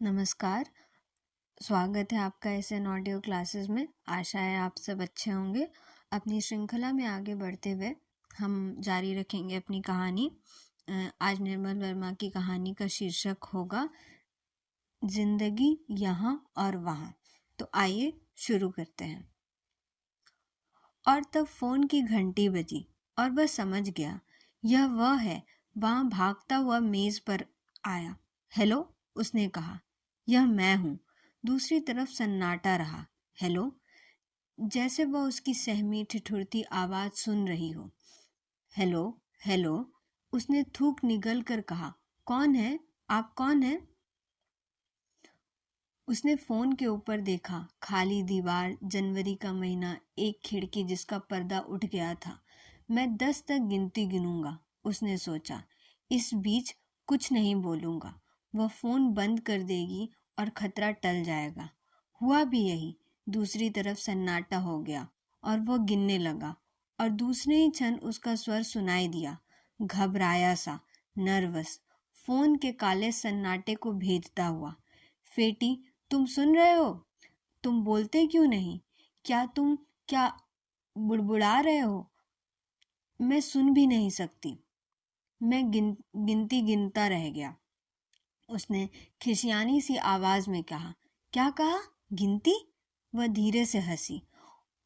नमस्कार। स्वागत है आपका एसएन ऑडियो क्लासेस में। आशा है आप सब अच्छे होंगे। अपनी श्रृंखला में आगे बढ़ते हुए हम जारी रखेंगे अपनी कहानी। आज निर्मल वर्मा की कहानी का शीर्षक होगा जिंदगी यहाँ और वहाँ। तो आइए शुरू करते हैं। और तब फोन की घंटी बजी और वह समझ गया यह वह है। वहाँ भागता हुआ मेज पर आया। हेलो, उसने कहा। यह मैं हूँ। दूसरी तरफ सन्नाटा रहा। हेलो, जैसे वह उसकी सहमी ठिठुरती आवाज सुन रही हो। हेलो हेलो, उसने थूक निगल कर कहा। कौन है आप? कौन है? उसने फोन के ऊपर देखा। खाली दीवार, जनवरी का महीना, एक खिड़की जिसका पर्दा उठ गया था। मैं 10 तक गिनती गिनूंगा, उसने सोचा। इस बीच कुछ नहीं बोलूंगा। वह फोन बंद कर देगी और खतरा टल जाएगा। हुआ भी यही। दूसरी तरफ सन्नाटा हो गया और वह गिनने लगा। और दूसरे ही क्षण उसका स्वर सुनाई दिया, घबराया सा, नर्वस, फोन के काले सन्नाटे को भेदता हुआ। फेटी, तुम सुन रहे हो? तुम बोलते क्यों नहीं? क्या बुड़बुड़ा रहे हो? मैं सुन भी नहीं सकती। मैं गिनती गिनता रह गया। उसने खिसियानी सी आवाज में कहा। क्या कहा? गिनती? वह धीरे से हंसी,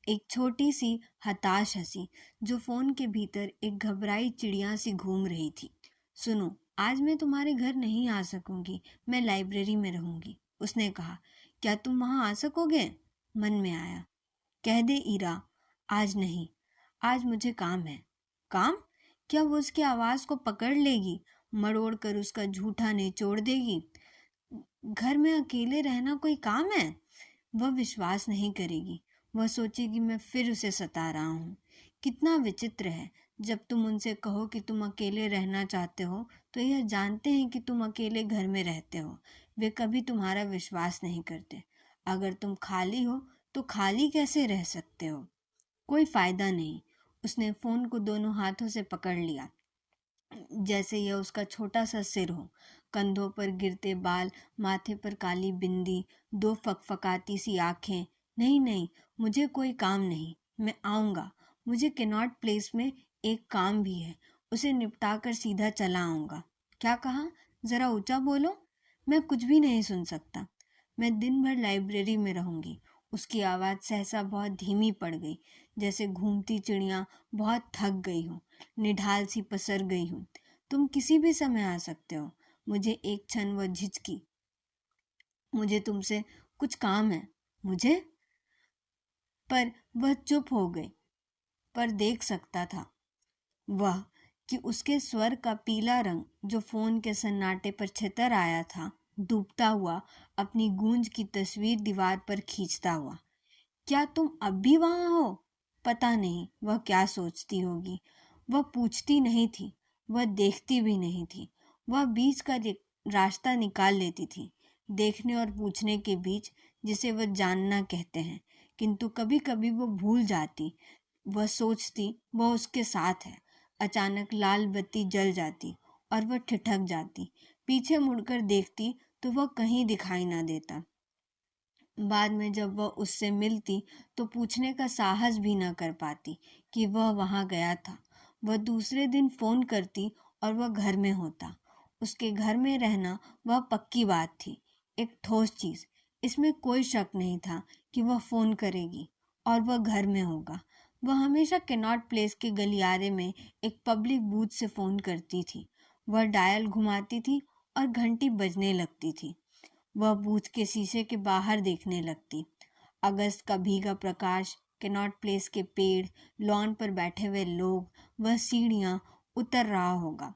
एक छोटी सी हताश हंसी जो फोन के भीतर एक घबराई चिड़िया सी घूम रही थी। सुनो, आज मैं तुम्हारे घर नहीं आ सकूंगी। मैं लाइब्रेरी में रहूंगी, उसने कहा। क्या तुम वहां आ सकोगे? मन में आया। कह दे इरा, आज नहीं। आज मुझे काम है। काम? क्या वो उसकी आवाज को पकड़ लेगी, मरोड़ कर उसका झूठा निचोड़ देगी? घर में अकेले रहना कोई काम है? वह विश्वास नहीं करेगी। वह सोचेगी मैं फिर उसे सता रहा हूँ। कितना विचित्र है, जब तुम उनसे कहो कि तुम अकेले रहना चाहते हो तो यह जानते हैं कि तुम अकेले घर में रहते हो। वे कभी तुम्हारा विश्वास नहीं करते। अगर तुम खाली हो तो खाली कैसे रह सकते हो? कोई फायदा नहीं। उसने फोन को दोनों हाथों से पकड़ लिया, जैसे यह उसका छोटा सा सिर हो। कंधों पर गिरते बाल, माथे पर काली बिंदी, दो फकफकाती सी आंखें। नहीं नहीं, मुझे कोई काम नहीं। मैं आऊंगा। मुझे कैनॉट प्लेस में एक काम भी है, उसे निपटा कर सीधा चला आऊंगा। क्या कहा? जरा ऊंचा बोलो। मैं कुछ भी नहीं सुन सकता। मैं दिन भर लाइब्रेरी में रहूंगी। उसकी आवाज सहसा बहुत धीमी पड़ गई, जैसे घूमती चिड़िया बहुत थक गई हो, निढाल सी पसर गई हूँ। तुम किसी भी समय आ सकते हो। मुझे एक क्षण वह झिझकी। मुझे तुमसे कुछ काम है। मुझे? पर वह चुप हो गई। पर देख सकता था वह कि उसके स्वर का पीला रंग, जो फोन के सन्नाटे पर छितर आया था, डूबता हुआ अपनी गूंज की तस्वीर दीवार पर खींचता हुआ। क्या तुम अब भी वहां हो? पता नहीं वह क्या सोचती होगी। वह पूछती नहीं थी, वह देखती भी नहीं थी। वह बीच का रास्ता निकाल लेती थी, देखने और पूछने के बीच, जिसे वह जानना कहते हैं। किंतु कभी कभी वह भूल जाती। वह सोचती वह उसके साथ है। अचानक लाल बत्ती जल जाती और वह ठिठक जाती। पीछे मुड़कर देखती तो वह कहीं दिखाई ना देता। बाद में जब वह उससे मिलती तो पूछने का साहस भी न कर पाती कि वह वहां गया था। वह दूसरे दिन फोन करती और वह घर में होता। उसके घर में रहना वह पक्की बात थी, एक ठोस चीज। इसमें कोई शक नहीं था कि वह फोन करेगी और वह घर में होगा। वह हमेशा कैनॉट प्लेस के गलियारे में एक पब्लिक बूथ से फोन करती थी। वह डायल घुमाती थी और घंटी बजने लगती थी। वह बूथ के शीशे के बाहर देखने लगती। अगस्त का भीगा प्रकाश, कैनॉट प्लेस के पेड़, लॉन पर बैठे हुए लोग, वह सीढ़ियां उतर रहा होगा।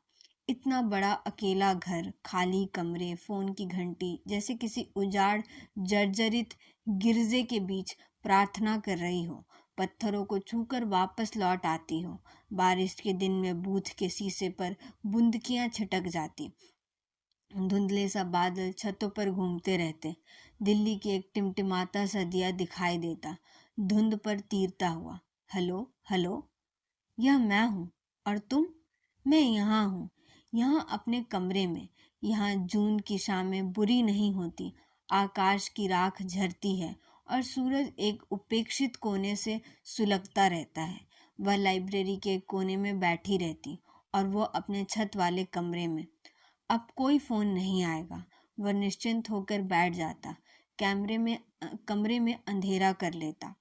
इतना बड़ा अकेला घर, खाली कमरे, फोन की घंटी, जैसे किसी उजाड़ जर्जरित गिरजे के बीच प्रार्थना कर रही हो, पत्थरों को छूकर वापस लौट आती हो। बारिश के दिन में बूथ के शीशे पर बूंदकियां छिटक जाती। धुंधले सा बादल छतों पर घूमते रहते। दिल्ली की एक टिमटिमाता सा दिया दिखाई देता, धुंध पर तीरता हुआ। हेलो हेलो, यह मैं हूँ। और तुम? मैं यहाँ हूँ, यहाँ अपने कमरे में। यहाँ जून की शामें बुरी नहीं होती, आकाश की राख झरती है और सूरज एक उपेक्षित कोने से सुलगता रहता है। वह लाइब्रेरी के कोने में बैठी रहती और वो अपने छत वाले कमरे में। अब कोई फोन नहीं आएगा। वह निश्चिंत होकर बैठ जाता, कमरे में अंधेरा कर लेता,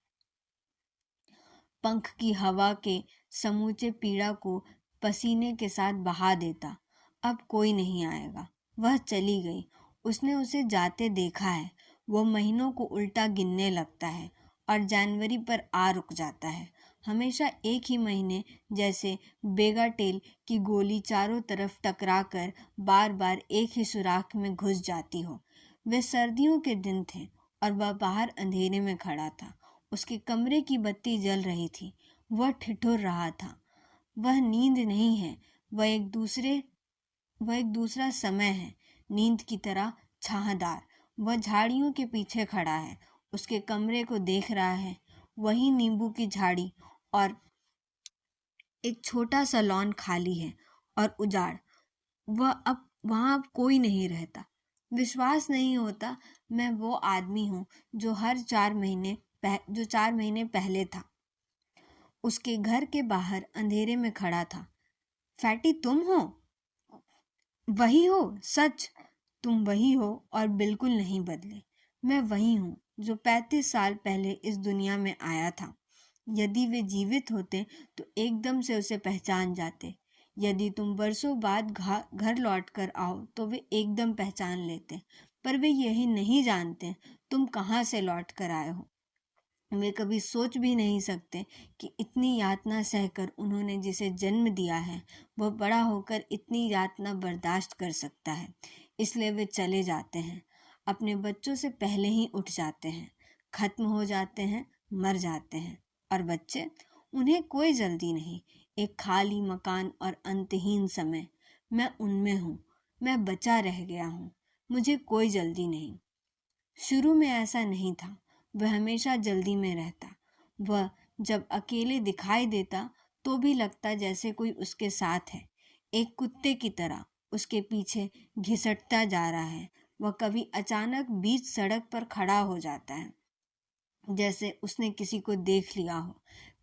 पंख की हवा के समूचे पीड़ा को पसीने के साथ बहा देता। अब कोई नहीं आएगा। वह चली गई। उसने उसे जाते देखा है। वो महीनों को उल्टा गिनने लगता है और जनवरी पर आ रुक जाता है। हमेशा एक ही महीने, जैसे बेगाटेल की गोली चारों तरफ टकराकर बार बार एक ही सुराख में घुस जाती हो। वे सर्दियों के दिन थे और वह बाहर अंधेरे में खड़ा था। उसके कमरे की बत्ती जल रही थी। वह ठिठुर रहा था। वह नींद नहीं है, वह एक दूसरा समय है, नींद की तरह छाहदार। वह झाड़ियों के पीछे खड़ा है, उसके कमरे को देख रहा है। वही नींबू की झाड़ी और एक छोटा सा लॉन खाली है और उजाड़। वहां अब कोई नहीं रहता। विश्वास नहीं होता मैं वो आदमी हूँ जो 4 महीने पहले था। उसके घर के बाहर अंधेरे में खड़ा था। फैटी तुम हो? वही हो? सच? तुम वही हो और बिल्कुल नहीं बदले। मैं वही हूँ जो 35 साल पहले इस दुनिया में आया था। यदि वे जीवित होते तो एकदम से उसे पहचान जाते। यदि तुम बरसों बाद घर लौट कर आओ तो वे एकदम पहचान लेते। पर वे यही नहीं जानते तुम कहाँ से लौट कर आए हो। वे कभी सोच भी नहीं सकते कि इतनी यातना सहकर उन्होंने जिसे जन्म दिया है वह बड़ा होकर इतनी यातना बर्दाश्त कर सकता है। इसलिए वे चले जाते हैं, अपने बच्चों से पहले ही उठ जाते हैं, खत्म हो जाते हैं, मर जाते हैं। और बच्चे, उन्हें कोई जल्दी नहीं। एक खाली मकान और अंतहीन समय, मैं उनमें हूँ। मैं बचा रह गया हूँ। मुझे कोई जल्दी नहीं। शुरू में ऐसा नहीं था। वह हमेशा जल्दी में रहता। वह जब अकेले दिखाई देता तो भी लगता जैसे कोई उसके साथ है, एक कुत्ते की तरह उसके पीछे घिसटता जा रहा है। वह कभी अचानक बीच सड़क पर खड़ा हो जाता है, जैसे उसने किसी को देख लिया हो।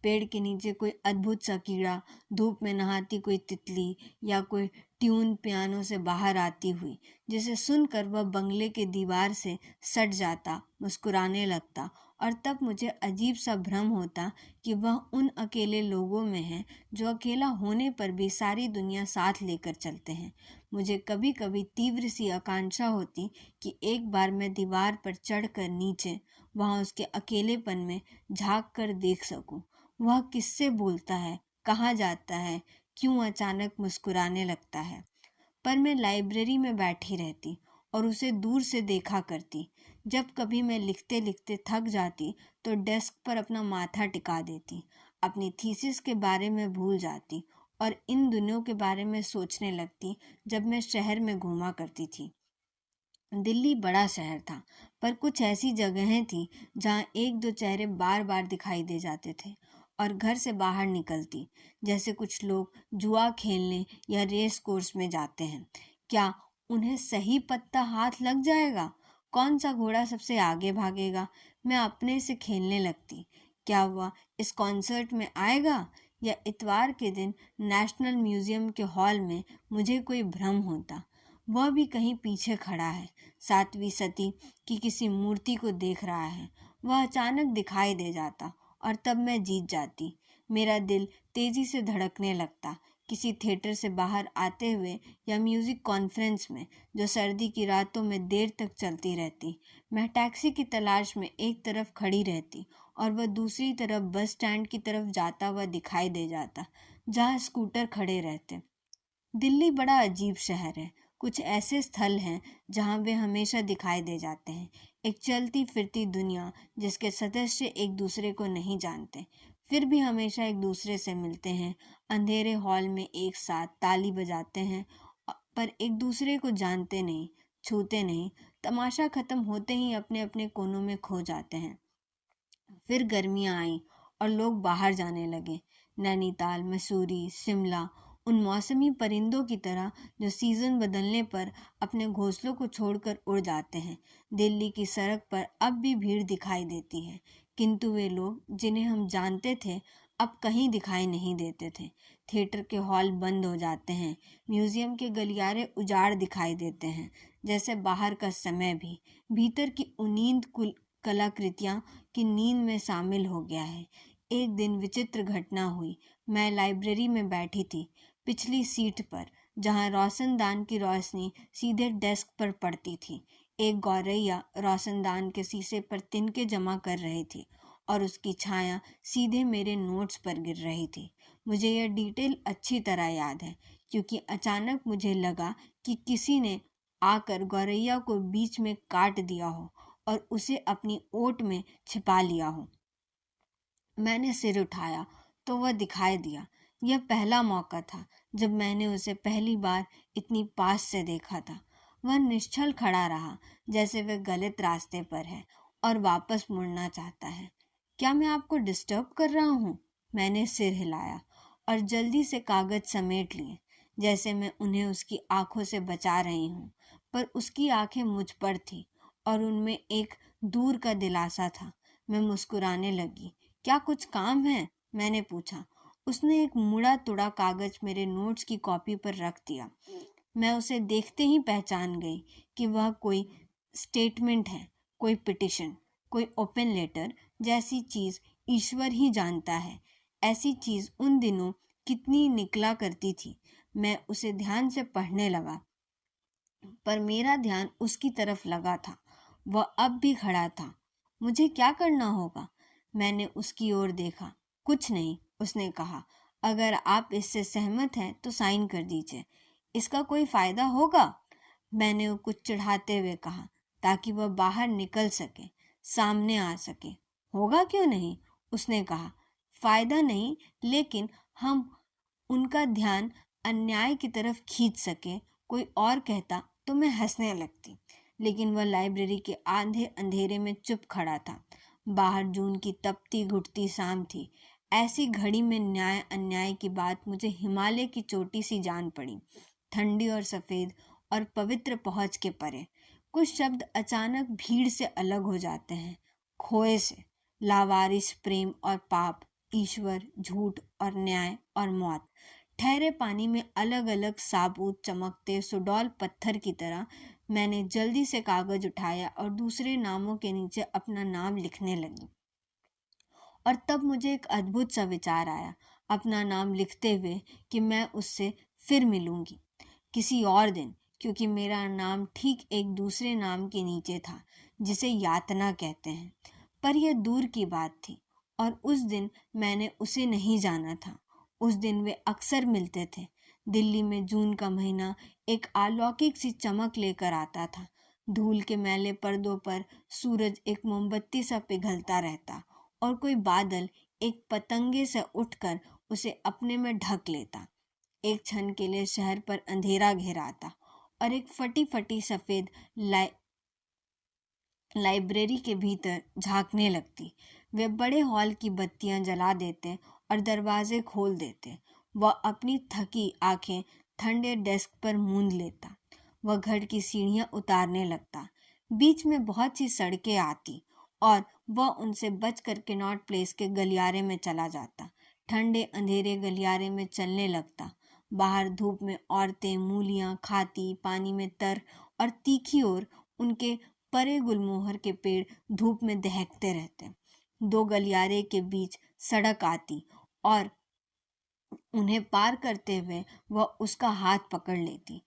पेड़ के नीचे कोई अद्भुत सा कीड़ा, धूप में नहाती कोई तितली, या कोई ट्यून पियानो से बाहर आती हुई, जिसे सुनकर वह बंगले के दीवार से सट जाता, मुस्कुराने लगता। और तब मुझे अजीब सा भ्रम होता कि वह उन अकेले लोगों में है जो अकेला होने पर भी सारी दुनिया साथ लेकर चलते हैं। मुझे कभी कभी तीव्र सी आकांक्षा होती कि एक बार मैं दीवार पर चढ़कर नीचे वहां उसके अकेलेपन में झांक कर देख सकूं। वह किससे बोलता है, कहाँ जाता है, क्यों अचानक मुस्कुराने लगता है। पर मैं लाइब्रेरी में बैठी रहती और उसे दूर से देखा करती। जब कभी मैं लिखते लिखते थक जाती तो डेस्क पर अपना माथा टिका देती, अपनी थीसिस के बारे में भूल जाती और इन दिनों के बारे में सोचने लगती जब मैं शहर में घूमा करती थी। दिल्ली बड़ा शहर था, पर कुछ ऐसी जगहें थी जहाँ एक दो चेहरे बार बार दिखाई दे जाते थे। और घर से बाहर निकलती, जैसे कुछ लोग जुआ खेलने या रेस कोर्स में जाते हैं। क्या उन्हें सही पत्ता हाथ लग जाएगा? कौन सा घोड़ा सबसे आगे भागेगा? मैं अपने से खेलने लगती। क्या वह इस कॉन्सर्ट में आएगा? या इतवार के दिन नेशनल म्यूजियम के हॉल में मुझे कोई भ्रम होता, वह भी कहीं पीछे खड़ा है, 7वीं सदी की किसी मूर्ति को देख रहा है। वह अचानक दिखाई दे जाता और तब मैं जीत जाती। मेरा दिल तेजी से धड़कने लगता, किसी थिएटर से बाहर आते हुए या म्यूजिक कॉन्फ्रेंस में जो सर्दी की रातों में देर तक चलती रहती। मैं टैक्सी की तलाश में एक तरफ खड़ी रहती और वह दूसरी तरफ बस स्टैंड की तरफ जाता हुआ दिखाई दे जाता, जहाँ स्कूटर खड़े रहते। दिल्ली बड़ा अजीब शहर है। कुछ ऐसे स्थल हैं जहाँ वे हमेशा दिखाई दे जाते हैं, एक चलती फिरती दुनिया जिसके सदस्य एक दूसरे को नहीं जानते, फिर भी हमेशा एक दूसरे से मिलते हैं, अंधेरे हॉल में एक साथ ताली बजाते हैं, पर एक दूसरे को जानते नहीं, छूते नहीं, तमाशा खत्म होते ही अपने अपने कोनों में खो जाते हैं। फिर गर्मियाँ आईं और लोग बाहर जाने लगे, नैनीताल, मसूरी, शिमला। उन मौसमी परिंदों की तरह जो सीजन बदलने पर अपने घोंसलों को छोड़कर उड़ जाते हैं। दिल्ली की सड़क पर अब भी भीड़ दिखाई देती है, किंतु वे लोग जिन्हें हम जानते थे अब कहीं दिखाई नहीं देते थे। थिएटर के हॉल बंद हो जाते हैं, म्यूजियम के गलियारे उजाड़ दिखाई देते हैं, जैसे बाहर का समय भी भीतर की उनींद कलाकृतियां की नींद में शामिल हो गया है। एक दिन विचित्र घटना हुई। मैं लाइब्रेरी में बैठी थी, पिछली सीट पर, जहां रोशनदान की रोशनी सीधे डेस्क पर पड़ती थी। एक गौरैया रोशनदान के शीशे पर तिनके जमा कर रही थी और उसकी छाया सीधे मेरे नोट्स पर गिर रही थी। मुझे यह डिटेल अच्छी तरह याद है, क्योंकि अचानक मुझे लगा कि किसी ने आकर गौरैया को बीच में काट दिया हो और उसे अपनी ओट में छिपा लिया हो। मैंने सिर उठाया तो वह दिखाई दिया। यह पहला मौका था जब मैंने उसे पहली बार इतनी पास से देखा था। वह निश्चल खड़ा रहा, जैसे वह गलत रास्ते पर है और वापस मुड़ना चाहता है। क्या मैं आपको डिस्टर्ब कर रहा हूँ? मैंने सिर हिलाया और जल्दी से कागज समेट लिए, जैसे मैं उन्हें उसकी आंखों से बचा रही हूँ। पर उसकी आंखें मुझ पर थी और उनमें एक दूर का दिलासा था। मैं मुस्कुराने लगी। क्या कुछ काम है? मैंने पूछा। उसने एक मुड़ा तुड़ा कागज मेरे नोट्स की कॉपी पर रख दिया। मैं उसे देखते ही पहचान गई कि वह कोई स्टेटमेंट है, कोई पिटिशन, कोई ओपन लेटर जैसी चीज ईश्वर ही जानता है। ऐसी चीज उन दिनों कितनी निकला करती थी। मैं उसे ध्यान से पढ़ने लगा, पर मेरा ध्यान उसकी तरफ लगा था। वह अब भी खड़ा था। मुझे क्या करना होगा? मैंने उसकी ओर देखा। कुछ नहीं, उसने कहा। अगर आप इससे सहमत हैं तो साइन कर दीजिए। इसका कोई फायदा होगा? मैंने वो कुछ चिढ़ाते हुए कहा, ताकि वह बाहर निकल सके, सामने आ सके। होगा क्यों नहीं? उसने कहा। फायदा नहीं, लेकिन हम उनका ध्यान अन्याय की तरफ खींच सके। कोई और कहता तो मैं हंसने लगती, लेकिन वह लाइब्रेरी के आधे अंधेरे में चुप खड़ा था। बाहर जून की तपती घुटती शाम थी। ऐसी घड़ी में न्याय अन्याय की बात मुझे हिमालय की चोटी सी जान पड़ी, ठंडी और सफेद और पवित्र पहुंच के परे। कुछ शब्द अचानक भीड़ से अलग हो जाते हैं, खोए से। लावारिस प्रेम और पाप, ईश्वर, झूठ और न्याय और मौत, ठहरे पानी में अलग अलग साबुत चमकते सुडौल पत्थर की तरह। मैंने जल्दी से कागज उठाया और दूसरे नामों के नीचे अपना नाम लिखने लगी। और तब मुझे एक अद्भुत सा विचार आया, अपना नाम लिखते हुए, कि मैं उससे फिर मिलूंगी किसी और दिन, क्योंकि मेरा नाम ठीक एक दूसरे नाम के नीचे था, जिसे यातना कहते हैं। पर यह दूर की बात थी और उस दिन मैंने उसे नहीं जाना था। उस दिन वे अक्सर मिलते थे। दिल्ली में जून का महीना एक अलौकिक सी चमक लेकर आता था। धूल के मैले पर्दों पर सूरज एक मोमबत्ती सा पिघलता रहता और कोई बादल एक पतंगे से उठकर उसे अपने में ढक लेता। एक क्षण के लिए शहर पर अंधेरा घेराता और एक फटी फटी सफेद लाइब्रेरी के भीतर झांकने लगती। वे बड़े हॉल की बत्तियां जला देते और दरवाजे खोल देते। वह अपनी थकी आंखें ठंडे डेस्क पर मूंद लेता। वह घर की सीढ़ियां उतारने लगता। बीच में बहुत सी सड़कें आती और वह उनसे बचकर कनॉट प्लेस के गलियारे में चला जाता। ठंडे अंधेरे गलियारे में चलने लगता। बाहर धूप में औरतें मूलियां खाती, पानी में तर और तीखी ओर उनके परे गुलमोहर के पेड़ धूप में दहकते रहते। दो गलियारे के बीच सड़क आती और उन्हें पार करते हुए वह उसका हाथ पकड़ लेती।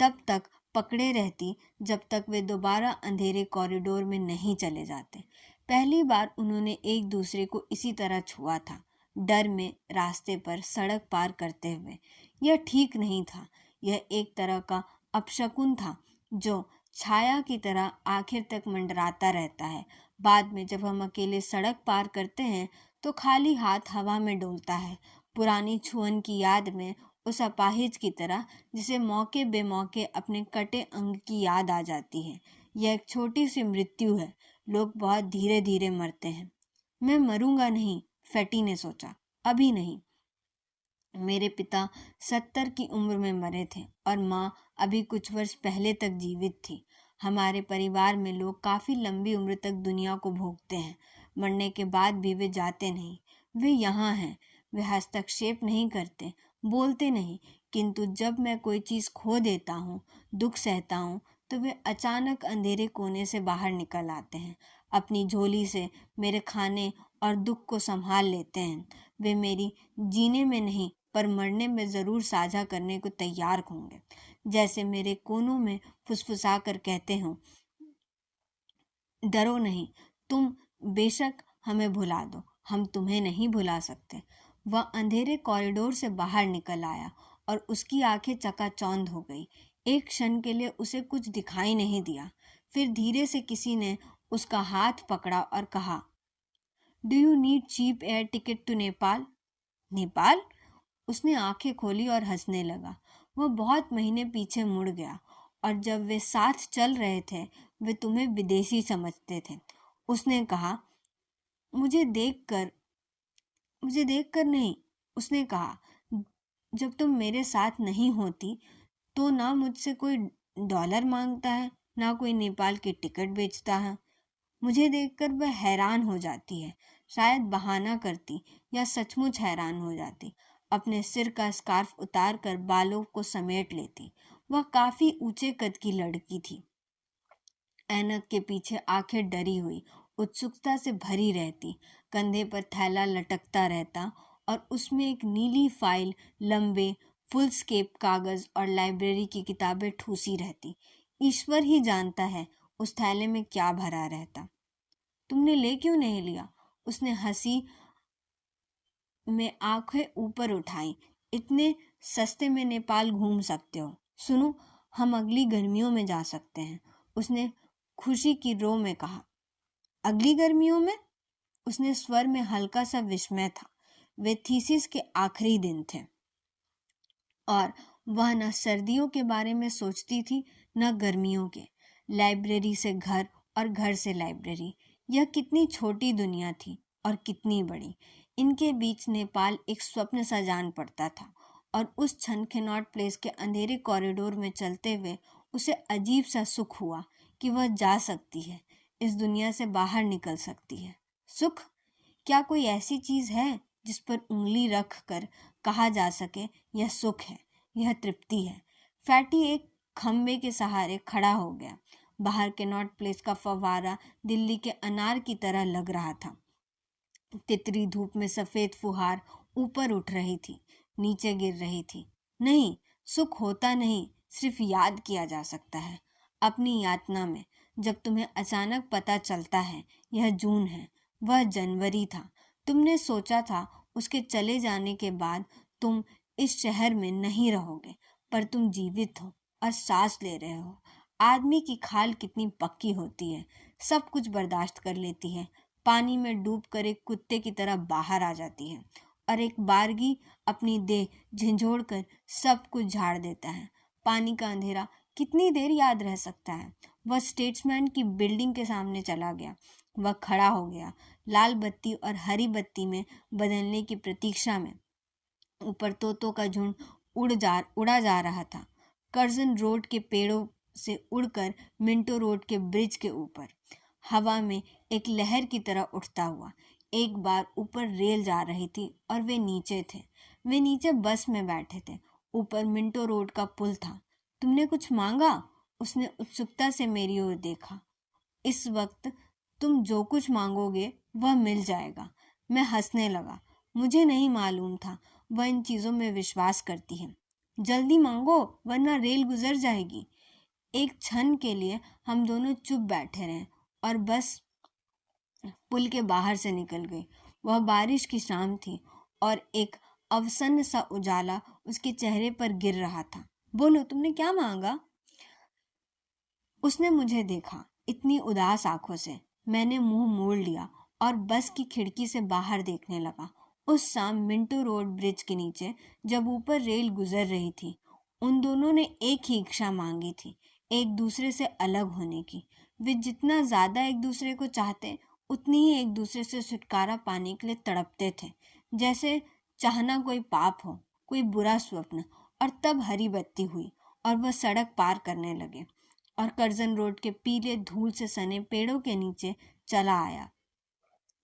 तब तक पकड़े रहती जब तक वे दोबारा अंधेरे कॉरिडोर में नहीं चले जाते। पहली बार उन्होंने एक दूसरे को इसी तरह छुआ था, डर में, रास्ते पर सड़क पार करते हुए। यह ठीक नहीं था। यह एक तरह का अपशकुन था, जो छाया की तरह आखिर तक मंडराता रहता है। बाद में जब हम अकेले सड़क पार करते हैं तो खाली हाथ हवा में डोलता है, पुरानी छुअन की याद में, उस अपाहिज की तरह जिसे मौके बेमौके अपने कटे अंग की याद आ जाती है। यह एक छोटी सी मृत्यु है। लोग बहुत धीरे धीरे मरते हैं। मैं मरूंगा नहीं, फैटी ने सोचा, अभी नहीं। मेरे पिता 70 की उम्र में मरे थे और माँ अभी कुछ वर्ष पहले तक जीवित थी। हमारे परिवार में लोग काफी लंबी उम्र तक दुनिया को भोगते हैं। मरने के बाद भी वे जाते नहीं, वे यहाँ हैं। वे हस्तक्षेप नहीं करते, बोलते नहीं, किंतु जब मैं कोई चीज खो देता हूँ, दुख सहता हूँ, तो वे अचानक अंधेरे कोने से बाहर निकल आते हैं। अपनी झोली से मेरे खाने और दुख को संभाल लेते हैं। वे मेरी जीने में नहीं पर मरने में जरूर साझा करने को तैयार होंगे। जैसे मेरे कोनों में फुसफुसा कर कहते हो, डरो नहीं, तुम बेशक हमें भुला दो, हम तुम्हें नहीं भुला सकते। वह अंधेरे कॉरिडोर से बाहर निकल आया और उसकी आंखें चकाचौंध हो गई। एक क्षण के लिए उसे कुछ दिखाई नहीं दिया। फिर धीरे से किसी ने उसका हाथ पकड़ा और कहा, do you need cheap air ticket to Nepal? Nepal? उसने आंखें खोली और हंसने लगा। वह बहुत महीने पीछे मुड़ गया, और जब वे साथ चल रहे थे वे तुम्हें विदेशी समझते थे। उसने कहा, मुझे देखकर नहीं। उसने कहा, जब तुम मेरे साथ नहीं होती तो ना मुझसे कोई डॉलर मांगता है, ना कोई नेपाल की टिकट बेचता है। मुझे देखकर वह हैरान हो जाती है, शायद बहाना करती या सचमुच हैरान हो जाती। अपने सिर का स्कार्फ उतार कर बालों को समेट लेती। वह काफी ऊंचे कद की लड़की थी। ऐनक के पीछे आंखें डरी हुई उत्सुकता से भरी रहती। कंधे पर थैला लटकता रहता और उसमें एक नीली फाइल, लंबे फुलस्केप कागज और लाइब्रेरी की किताबें ठूसी रहती। ईश्वर ही जानता है उस थैले में क्या भरा रहता। तुमने ले क्यों नहीं लिया? उसने हंसी में आंखें ऊपर उठाई। इतने सस्ते में नेपाल घूम सकते हो। सुनो, हम अगली गर्मियों में जा सकते हैं। उसने खुशी की रो में कहा। अगली गर्मियों में? उसने स्वर में हल्का सा विस्मय था। वे थीसिस के आखिरी दिन थे और वह न सर्दियों के बारे में सोचती थी न गर्मियों के। लाइब्रेरी से घर और घर से लाइब्रेरी, यह कितनी छोटी दुनिया थी और कितनी बड़ी। इनके बीच नेपाल एक स्वप्न सा जान पड़ता था, और उस क्षण कैनॉट प्लेस के अंधेरे कॉरिडोर में चलते हुए उसे अजीब सा सुख हुआ कि वह जा सकती है, इस दुनिया से बाहर निकल सकती है। सुख? क्या कोई ऐसी चीज है जिस पर उंगली रख कर कहा जा सके यह सुख है, यह तृप्ति है? फैटी एक खंबे के सहारे खड़ा हो गया। बाहर कैनॉट प्लेस का फव्वारा दिल्ली के अनार की तरह लग रहा था। तितरी धूप में सफेद फुहार ऊपर उठ रही थी, नीचे गिर रही थी। नहीं, सुख होता नहीं, सिर्फ याद किया जा सकता है। अपनी यातना में जब तुम्हें अचानक पता चलता है यह जून है, वह जनवरी था। तुमने सोचा था उसके चले जाने के बाद तुम इस शहर में नहीं रहोगे, पर तुम जीवित हो और सांस ले रहे हो। आदमी की खाल कितनी पक्की होती है, सब कुछ बर्दाश्त कर लेती है। पानी में डूबकर एक कुत्ते की तरह बाहर आ जाती है, और एक बारगी अपनी देह झिंझोड़ कर सब कुछ झाड़ देता है। पानी का अंधेरा कितनी देर याद रह सकता है? वह स्टेट्समैन की बिल्डिंग के सामने चला गया। वह खड़ा हो गया, लाल बत्ती और हरी बत्ती में बदलने की प्रतीक्षा में। ऊपर तोतों का झुंड उड़ा जा रहा था, कर्जन रोड के पेड़ों से उड़कर मिंटो रोड के ब्रिज के ऊपर, हवा में एक लहर की तरह उठता हुआ। एक बार ऊपर रेल जा रही थी और वे नीचे थे। वे नीचे बस में बैठे थे, ऊपर मिंटो रोड का पुल था। तुमने कुछ मांगा? उसने उत्सुकता से मेरी ओर देखा। इस वक्त तुम जो कुछ मांगोगे वह मिल जाएगा। मैं हंसने लगा। मुझे नहीं मालूम था वह इन चीजों में विश्वास करती है। जल्दी मांगो वरना रेल गुजर जाएगी। एक क्षण के लिए हम दोनों चुप बैठे रहे और बस पुल के बाहर से निकल गई। वह बारिश की शाम थी और एक अवसन्न सा उजाला उसके चेहरे पर गिर रहा था। बोलो, तुमने क्या मांगा? उसने मुझे देखा इतनी उदास आंखों से। मैंने मुंह मोड़ लिया और बस की खिड़की से बाहर देखने लगा। उस शाम मिंटो रोड ब्रिज के नीचे जब ऊपर रेल गुजर रही थी, उन दोनों ने एक ही इच्छा मांगी थी, एक दूसरे से अलग होने की। वे जितना ज्यादा एक दूसरे को चाहते उतनी ही एक दूसरे से छुटकारा पाने के लिए तड़पते थे। जैसे चाहना कोई पाप हो, कोई बुरा स्वप्न। और तब हरी बत्ती हुई और वह सड़क पार करने लगे और कर्जन रोड के पीले धूल से सने पेड़ों के नीचे चला आया।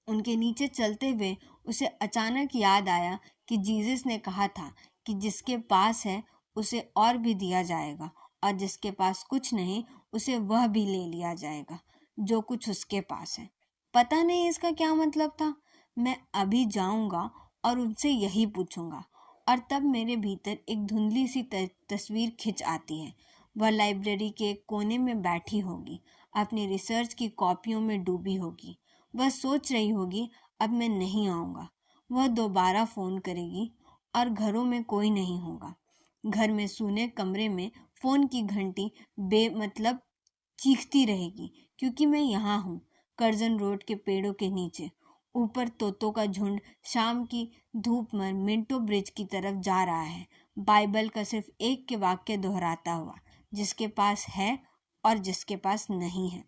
उनके नीचे चलते हुए उसे अचानक याद आया कि जीसस ने कहा था कि जिसके पास है उसे और भी दिया जाएगा, और जिसके पास कुछ नहीं उसे वह भी ले लिया जाएगा जो कुछ उसके पास है। पता नहीं इसका क्या मतलब था। मैं अभी जाऊंगा और उनसे यही पूछूंगा। और तब मेरे भीतर एक धुंधली सी तस्वीर खिंच आती है। वह लाइब्रेरी के एक कोने में बैठी होगी, अपनी रिसर्च की कॉपियों में डूबी होगी। वह सोच रही होगी, अब मैं नहीं आऊँगा। वह दोबारा फ़ोन करेगी और घरों में कोई नहीं होगा। घर में सूने कमरे में फ़ोन की घंटी बेमतलब चीखती रहेगी, क्योंकि मैं यहाँ हूँ, कर्जन रोड के पेड़ों के नीचे। ऊपर तोतों का झुंड शाम की धूप में मिंटो ब्रिज की तरफ जा रहा है, बाइबल का सिर्फ एक के वाक्य दोहराता हुआ, जिसके पास है और जिसके पास नहीं है।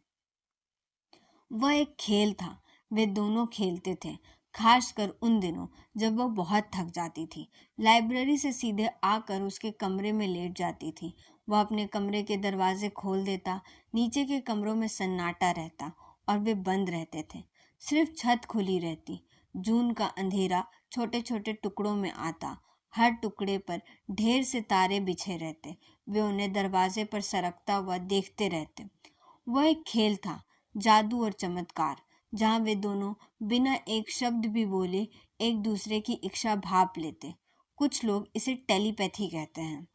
वह एक खेल था। वे दोनों खेलते थे, खासकर उन दिनों जब वह बहुत थक जाती थी। लाइब्रेरी से सीधे आकर उसके कमरे में लेट जाती थी। वह अपने कमरे के दरवाजे खोल देता। नीचे के कमरों में सन्नाटा रहता और वे बंद रहते थे। सिर्फ छत खुली रहती। जून का अंधेरा छोटे छोटे टुकड़ों में आता। हर टुकड़े पर ढेर से तारे बिछे रहते। वे उन्हें दरवाजे पर सरकता हुआ देखते रहते। वह एक खेल था, जादू और चमत्कार, जहाँ वे दोनों बिना एक शब्द भी बोले एक दूसरे की इच्छा भाप लेते। कुछ लोग इसे टेलीपैथी कहते हैं,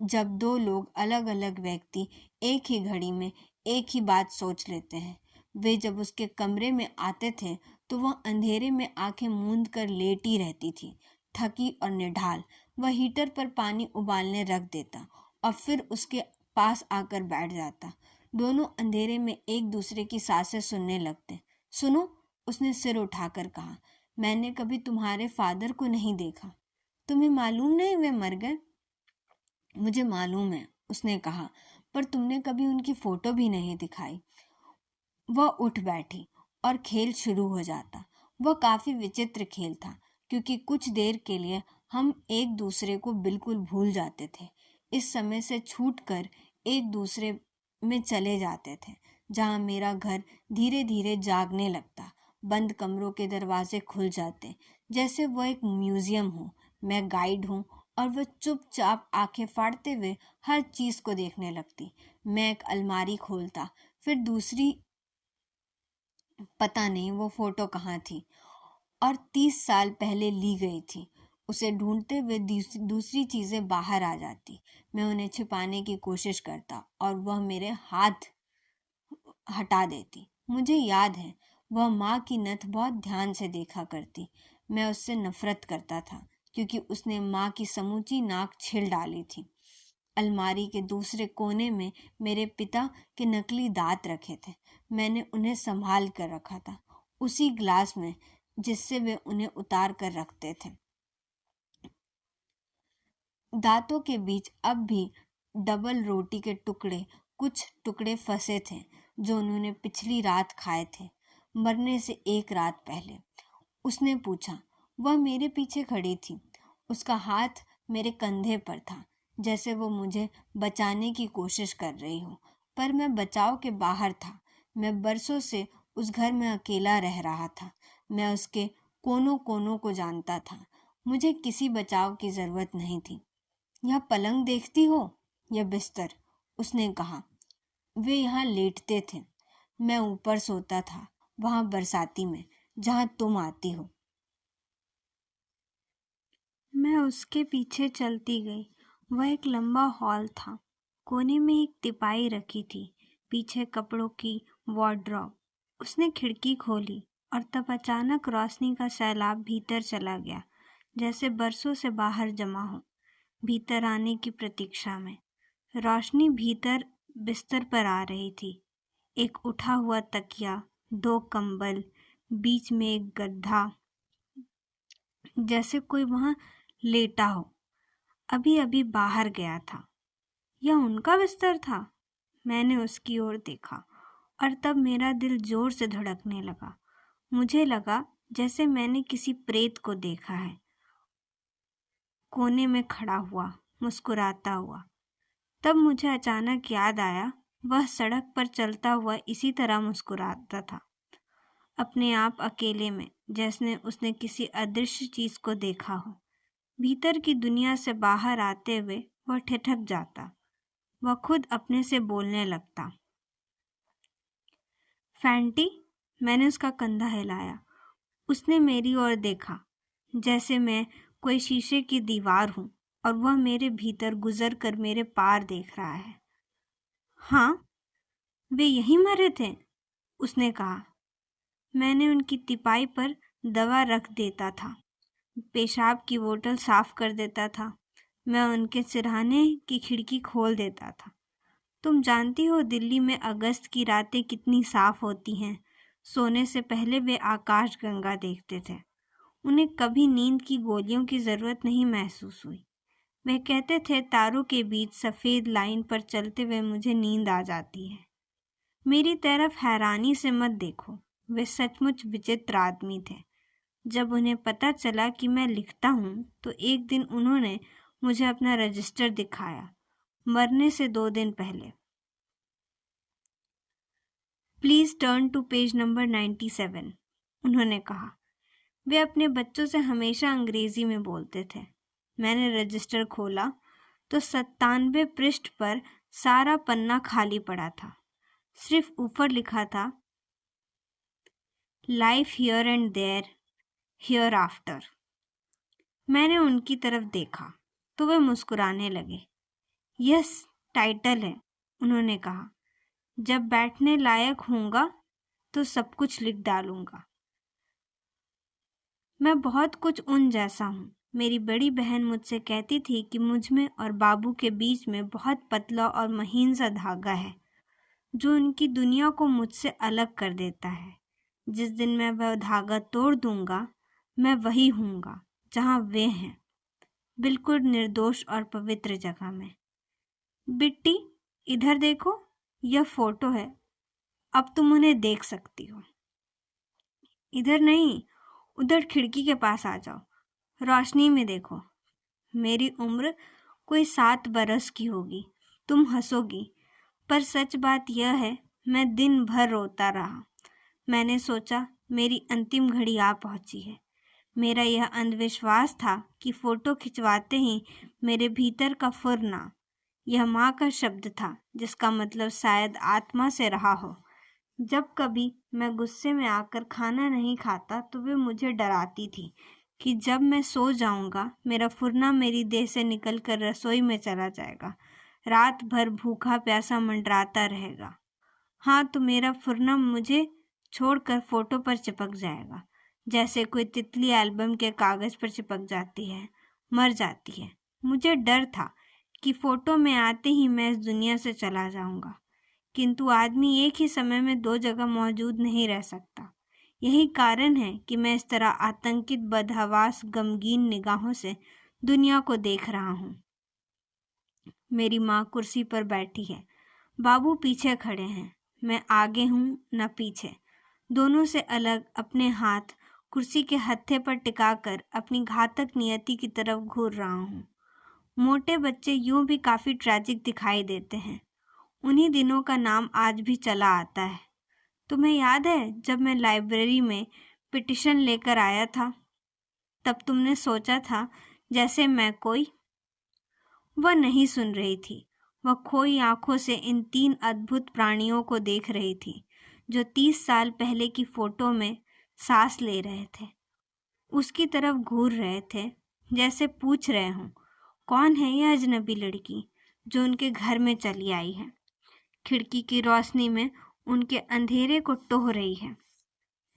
जब दो लोग अलग अलग व्यक्ति एक ही घड़ी में एक ही बात सोच लेते हैं। वे जब उसके कमरे में आते थे तो वह अंधेरे में आंखें मूंद कर लेटी रहती थी, थकी और निढाल। वह हीटर पर पानी उबालने रख देता और फिर उसके पास आकर बैठ जाता। दोनों अंधेरे में एक दूसरे की सांसें सुनने लगते। सुनो, उसने सिर उठाकर कहा, मैंने कभी तुम्हारे फादर को नहीं देखा। तुम्हें मालूम नहीं वे मर गए? मुझे मालूम है, उसने कहा, पर तुमने कभी उनकी फोटो भी नहीं दिखाई। वह उठ बैठी और खेल शुरू हो जाता। वह काफी विचित्र खेल था, क्योंकि कुछ देर के लिए हम एक दूसरे को बिल्कुल भूल जाते थे। इस समय से छूटकर एक दूसरे में चले जाते थे, जहाँ मेरा घर धीरे धीरे जागने लगता। बंद कमरों के दरवाजे खुल जाते, जैसे वह एक म्यूजियम हो। मैं गाइड हूँ और वह चुपचाप आंखें फाड़ते हुए हर चीज को देखने लगती। मैं एक अलमारी खोलता, फिर दूसरी। पता नहीं वो फोटो कहाँ थी और 30 साल पहले ली गई थी। उसे ढूंढते हुए दूसरी चीजें बाहर आ जाती। मैं उन्हें छिपाने की कोशिश करता और वह मेरे हाथ हटा देती। मुझे याद है, वह माँ की नथ बहुत ध्यान से देखा करती। मैं उससे नफरत करता था, क्योंकि उसने माँ की समूची नाक छील डाली थी। अलमारी के दूसरे कोने में मेरे पिता के नकली दांत रखे थे। मैंने उन्हें संभाल कर रखा था, उसी ग्लास में जिससे वे उन्हें उतार कर रखते थे। दांतों के बीच अब भी डबल रोटी के टुकड़े, कुछ टुकड़े फंसे थे जो उन्होंने पिछली रात खाए थे, मरने से एक रात पहले। उसने पूछा। वह मेरे पीछे खड़ी थी। उसका हाथ मेरे कंधे पर था, जैसे वो मुझे बचाने की कोशिश कर रही हो, पर मैं बचाव के बाहर था। मैं बरसों से उस घर में अकेला रह रहा था। मैं उसके कोनों कोनों को जानता था। मुझे किसी बचाव की जरूरत नहीं थी। यह पलंग देखती हो, यह बिस्तर, उसने कहा। वे यहाँ लेटते थे। मैं ऊपर सोता था, वहां बरसाती में, जहां तुम आती हो। मैं उसके पीछे चलती गई। वह एक लंबा हॉल था। कोने में एक तिपाई रखी थी, पीछे कपड़ों की वार्डरोब। उसने खिड़की खोली और तब अचानक रोशनी का सैलाब भीतर चला गया, जैसे बरसों से बाहर जमा हो, भीतर आने की प्रतीक्षा में। रोशनी भीतर बिस्तर पर आ रही थी। एक उठा हुआ तकिया, 2 कंबल, बीच में एक गद्दा, जैसे कोई वहां लेटा हो, अभी अभी बाहर गया था। यह उनका बिस्तर था। मैंने उसकी ओर देखा और तब मेरा दिल जोर से धड़कने लगा। मुझे लगा जैसे मैंने किसी प्रेत को देखा है। कोने में खड़ा हुआ, मुस्कुराता हुआ। तब मुझे अचानक याद आया, वह सड़क पर चलता हुआ इसी तरह मुस्कुराता था, अपने आप अकेले में, जैसे उसने किसी अदृश्य चीज को देखा हो। भीतर की दुनिया से बाहर आते हुए वह ठिठक जाता। वह खुद अपने से बोलने लगता। फैंटी, मैंने उसका कंधा हिलाया। उसने मेरी ओर देखा, जैसे मैं कोई शीशे की दीवार हूं और वह मेरे भीतर गुजर कर मेरे पार देख रहा है। हाँ, वे यहीं मरे थे, उसने कहा। मैंने उनकी तिपाई पर दवा रख देता था, पेशाब की बोतल साफ कर देता था, मैं उनके सिरहाने की खिड़की खोल देता था। तुम जानती हो दिल्ली में अगस्त की रातें कितनी साफ होती हैं। सोने से पहले वे आकाश गंगा देखते थे। उन्हें कभी नींद की गोलियों की जरूरत नहीं महसूस हुई। वे कहते थे, तारों के बीच सफेद लाइन पर चलते हुए मुझे नींद आ जाती है। मेरी तरफ हैरानी से मत देखो, वे सचमुच विचित्र आदमी थे। जब उन्हें पता चला कि मैं लिखता हूँ तो एक दिन उन्होंने मुझे अपना रजिस्टर दिखाया, मरने से 2 दिन पहले। Please turn to page number 97, उन्होंने कहा। वे अपने बच्चों से हमेशा अंग्रेजी में बोलते थे। मैंने रजिस्टर खोला तो 97 पृष्ठ पर सारा पन्ना खाली पड़ा था। सिर्फ ऊपर लिखा था, life here and there, hereafter. मैंने उनकी तरफ देखा तो वे मुस्कुराने लगे। यस, टाइटल है, उन्होंने कहा। जब बैठने लायक होऊंगा तो सब कुछ लिख डालूंगा। मैं बहुत कुछ उन जैसा हूँ। मेरी बड़ी बहन मुझसे कहती थी कि मुझ में और बाबू के बीच में बहुत पतला और महीन सा धागा है, जो उनकी दुनिया को मुझसे अलग कर देता है। जिस दिन मैं वह धागा तोड़ दूंगा, मैं वही हूँगा जहाँ वे हैं, बिल्कुल निर्दोष और पवित्र जगह में। बिट्टी, इधर देखो, यह फोटो है, अब तुम उन्हें देख सकती हो। इधर नहीं, उधर खिड़की के पास आ जाओ, रोशनी में देखो। मेरी उम्र कोई 7 बरस की होगी। तुम हंसोगी, पर सच बात यह है, मैं दिन भर रोता रहा। मैंने सोचा मेरी अंतिम घड़ी आ पहुंची है। मेरा यह अंधविश्वास था कि फोटो खिंचवाते ही मेरे भीतर का फुरना, यह माँ का शब्द था जिसका मतलब शायद आत्मा से रहा हो। जब कभी मैं गुस्से में आकर खाना नहीं खाता तो वे मुझे डराती थी कि जब मैं सो जाऊंगा मेरा फुरना मेरी देह से निकलकर रसोई में चला जाएगा, रात भर भूखा प्यासा मंडराता रहेगा। हाँ, तो मेरा फुरना मुझे छोड़कर फोटो पर चिपक जाएगा, जैसे कोई तितली एल्बम के कागज पर चिपक जाती है, मर जाती है। मुझे डर था कि फोटो में आते ही मैं इस दुनिया से चला जाऊंगा, किंतु आदमी एक ही समय में 2 जगह मौजूद नहीं रह सकता। यही कारण है कि मैं इस तरह आतंकित, बदहवास, गमगीन निगाहों से दुनिया को देख रहा हूँ। मेरी माँ कुर्सी पर बैठी है, बाबू पीछे खड़े हैं। मैं आगे हूँ न पीछे, दोनों से अलग अपने हाथ कुर्सी के हत्थे पर टिकाकर अपनी घातक नियति की तरफ घूर रहा हूँ। मोटे बच्चे यूं भी काफी ट्रैजिक दिखाई देते हैं। उन्हीं दिनों का नाम आज भी चला आता है। तुम्हें याद है जब मैं लाइब्रेरी में पिटिशन लेकर आया था, तब तुमने सोचा था जैसे मैं कोई। वह नहीं सुन रही थी। वह खोई आंखों से इन 3 अद्भुत प्राणियों को देख रही थी जो 30 साल पहले की फोटो में सांस ले रहे थे। उसकी तरफ घूर रहे थे, जैसे पूछ रहे हों, कौन है यह अजनबी लड़की जो उनके घर में चली आई है, खिड़की की रोशनी में उनके अंधेरे को टोह रही है।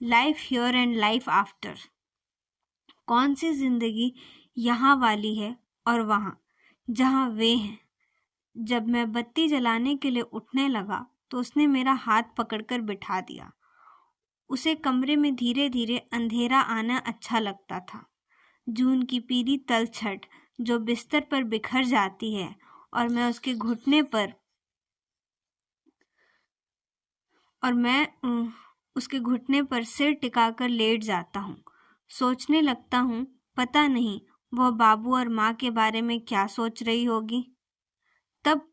Life here and life after. कौन सी जिंदगी यहाँ वाली है और वहाँ जहाँ वे हैं। जब मैं बत्ती जलाने के लिए उठने लगा तो उसने मेरा हाथ पकड़कर बिठा दिया। उसे कमरे में धीरे धीरे अंधेरा आना अच्छा लगता था। जून की पीली तलछट जो बिस्तर पर बिखर जाती है और मैं उसके घुटने पर सिर टिकाकर लेट जाता हूँ। सोचने लगता हूँ, पता नहीं वह बाबू और माँ के बारे में क्या सोच रही होगी। तब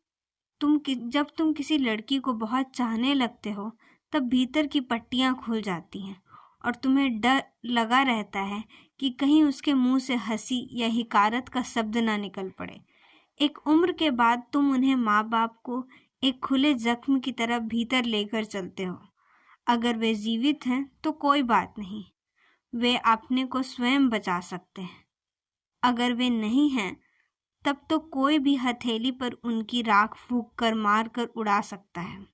जब तुम किसी लड़की को बहुत चाहने लगते हो, तब भीतर की पट्टियां खुल जाती हैं और तुम्हें डर लगा रहता है कि कहीं उसके मुंह से हंसी या हिकारत का शब्द ना निकल पड़े। एक उम्र के बाद तुम उन्हें माँ बाप को एक खुले जख्म की तरह भीतर लेकर चलते हो। अगर वे जीवित हैं तो कोई बात नहीं, वे अपने को स्वयं बचा सकते हैं। अगर वे नहीं हैं तब तो कोई भी हथेली पर उनकी राख फूंक कर मार कर उड़ा सकता है।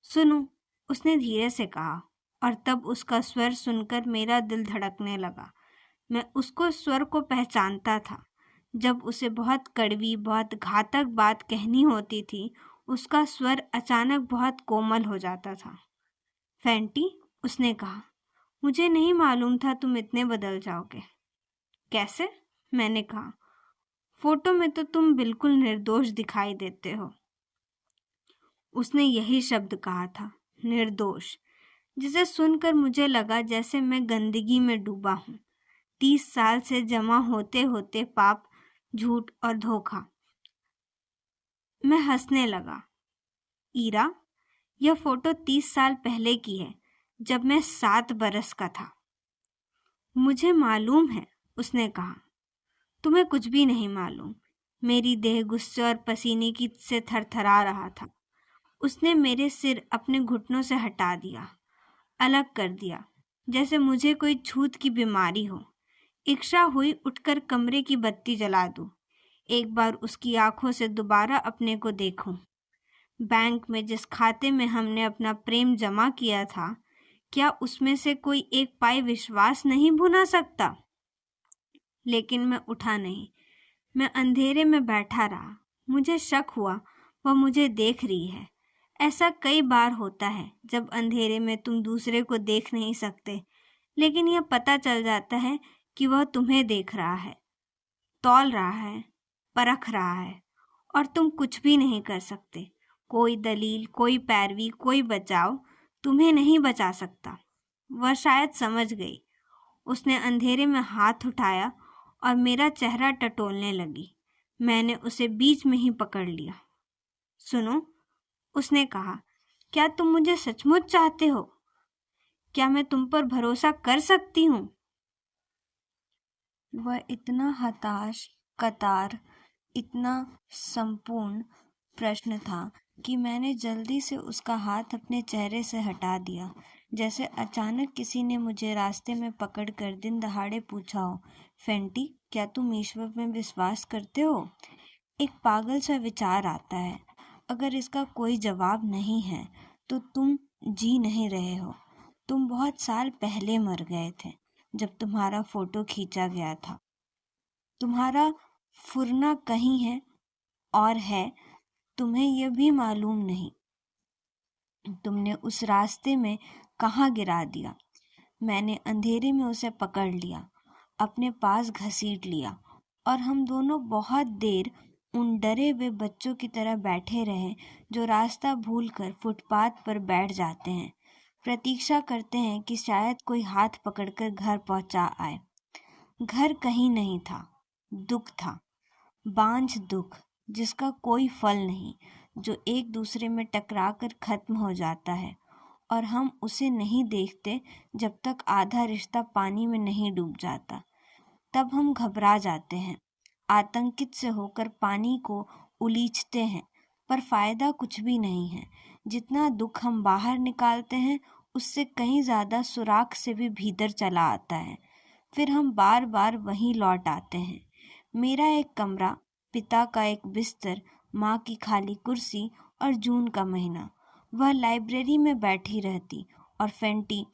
सुनो, उसने धीरे से कहा, और तब उसका स्वर सुनकर मेरा दिल धड़कने लगा। मैं उसको स्वर को पहचानता था। जब उसे बहुत कड़वी, बहुत घातक बात कहनी होती थी, उसका स्वर अचानक बहुत कोमल हो जाता था। फैंटी, उसने कहा, मुझे नहीं मालूम था तुम इतने बदल जाओगे। कैसे? मैंने कहा, फोटो में तो तुम बिल्कुल निर्दोष दिखाई देते हो। उसने यही शब्द कहा था, निर्दोष, जिसे सुनकर मुझे लगा जैसे मैं गंदगी में डूबा हूँ। 30 साल से जमा होते होते पाप, झूठ और धोखा। मैं हंसने लगा। ईरा, यह फोटो 30 साल पहले की है, जब मैं 7 बरस का था। मुझे मालूम है, उसने कहा। तुम्हें कुछ भी नहीं मालूम। मेरी देह गुस्से और पसीने की से थरथरा रहा था। उसने मेरे सिर अपने घुटनों से हटा दिया, अलग कर दिया, जैसे मुझे कोई छूत की बीमारी हो। इच्छा हुई उठकर कमरे की बत्ती जला दूं, एक बार उसकी आंखों से दोबारा अपने को देखूं। बैंक में जिस खाते में हमने अपना प्रेम जमा किया था, क्या उसमें से कोई एक पाई विश्वास नहीं भुना सकता? लेकिन मैं उठा नहीं। मैं अंधेरे में बैठा रहा। मुझे शक हुआ वह मुझे देख रही है। ऐसा कई बार होता है जब अंधेरे में तुम दूसरे को देख नहीं सकते, लेकिन यह पता चल जाता है कि वह तुम्हें देख रहा है, तौल रहा है, परख रहा है, और तुम कुछ भी नहीं कर सकते। कोई दलील, कोई पैरवी, कोई बचाव तुम्हें नहीं बचा सकता। वह शायद समझ गई। उसने अंधेरे में हाथ उठाया और मेरा चेहरा टटोलने लगी। मैंने उसे बीच में ही पकड़ लिया। सुनो, उसने कहा, क्या तुम मुझे सचमुच चाहते हो? क्या मैं तुम पर भरोसा कर सकती हूँ? वह इतना हताश, कतार, इतना संपूर्ण प्रश्न था कि मैंने जल्दी से उसका हाथ अपने चेहरे से हटा दिया, जैसे अचानक किसी ने मुझे रास्ते में पकड़कर दिन दहाड़े पूछा हो, फेंटी, क्या तुम ईश्वर में विश्वास करते हो? एक पागल सा विचार आता है। अगर इसका कोई जवाब नहीं है तो तुम जी नहीं रहे हो। तुम बहुत साल पहले मर गए थे जब तुम्हारा फोटो खींचा गया था। तुम्हारा फुरना कहीं है और है, तुम्हें यह भी मालूम नहीं। तुमने उस रास्ते में कहाँ गिरा दिया। मैंने अंधेरे में उसे पकड़ लिया, अपने पास घसीट लिया, और हम दोनों बहुत देर उन डरे हुए बच्चों की तरह बैठे रहे जो रास्ता भूलकर फुटपाथ पर बैठ जाते हैं, प्रतीक्षा करते हैं कि शायद कोई हाथ पकड़कर घर पहुंचा आए। घर कहीं नहीं था, दुख था, बांझ दुख, जिसका कोई फल नहीं, जो एक दूसरे में टकराकर खत्म हो जाता है, और हम उसे नहीं देखते जब तक आधा रिश्ता पानी में नहीं डूब जाता। तब हम घबरा जाते हैं, आतंकित से होकर पानी को उलीचते हैं, पर फायदा कुछ भी नहीं है। जितना दुख हम बाहर निकालते हैं, उससे कहीं ज़्यादा सुराख से भी भीतर चला आता है। फिर हम बार बार वहीं लौट आते हैं। मेरा एक कमरा, पिता का एक बिस्तर, माँ की खाली कुर्सी, और जून का महीना। वह लाइब्रेरी में बैठी रहती और फेंटी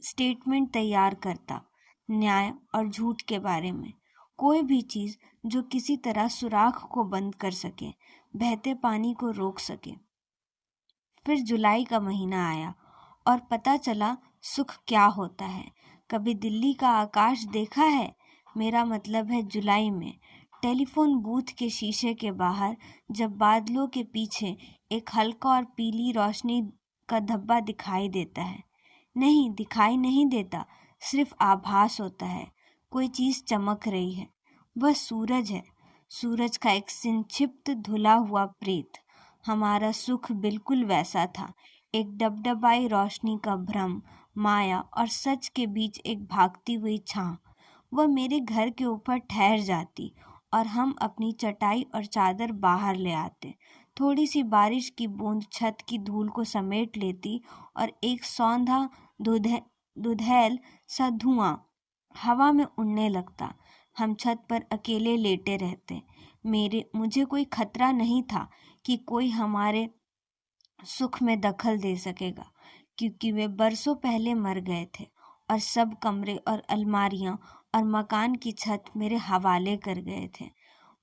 स्टेटमेंट तैयार करता, न्याय और झूठ के बारे में, कोई भी चीज़ जो किसी तरह सुराख को बंद कर सके, बहते पानी को रोक सके। फिर जुलाई का महीना आया और पता चला सुख क्या होता है। कभी दिल्ली का आकाश देखा है? मेरा मतलब है जुलाई में, टेलीफोन बूथ के शीशे के बाहर, जब बादलों के पीछे एक हल्का और पीली रोशनी का धब्बा दिखाई देता है। नहीं, दिखाई नहीं देता, सिर्फ आभास होता है, कोई चीज़ चमक रही है। वह सूरज है, सूरज का एक संक्षिप्त धुला हुआ प्रेत। हमारा सुख बिल्कुल वैसा था, एक डबडबाई रोशनी का भ्रम, माया और सच के बीच एक भागती हुई छां। वह मेरे घर के ऊपर ठहर जाती और हम अपनी चटाई और चादर बाहर ले आते। थोड़ी सी बारिश की बूंद छत की धूल को समेट लेती और एक सौंधा दुधैल सा धुआं हवा में उड़ने लगता। हम छत पर अकेले लेटे रहते। मुझे कोई खतरा नहीं था कि कोई हमारे सुख में दखल दे सकेगा, क्योंकि वे बरसों पहले मर गए थे और सब कमरे और अलमारियां और मकान की छत मेरे हवाले कर गए थे।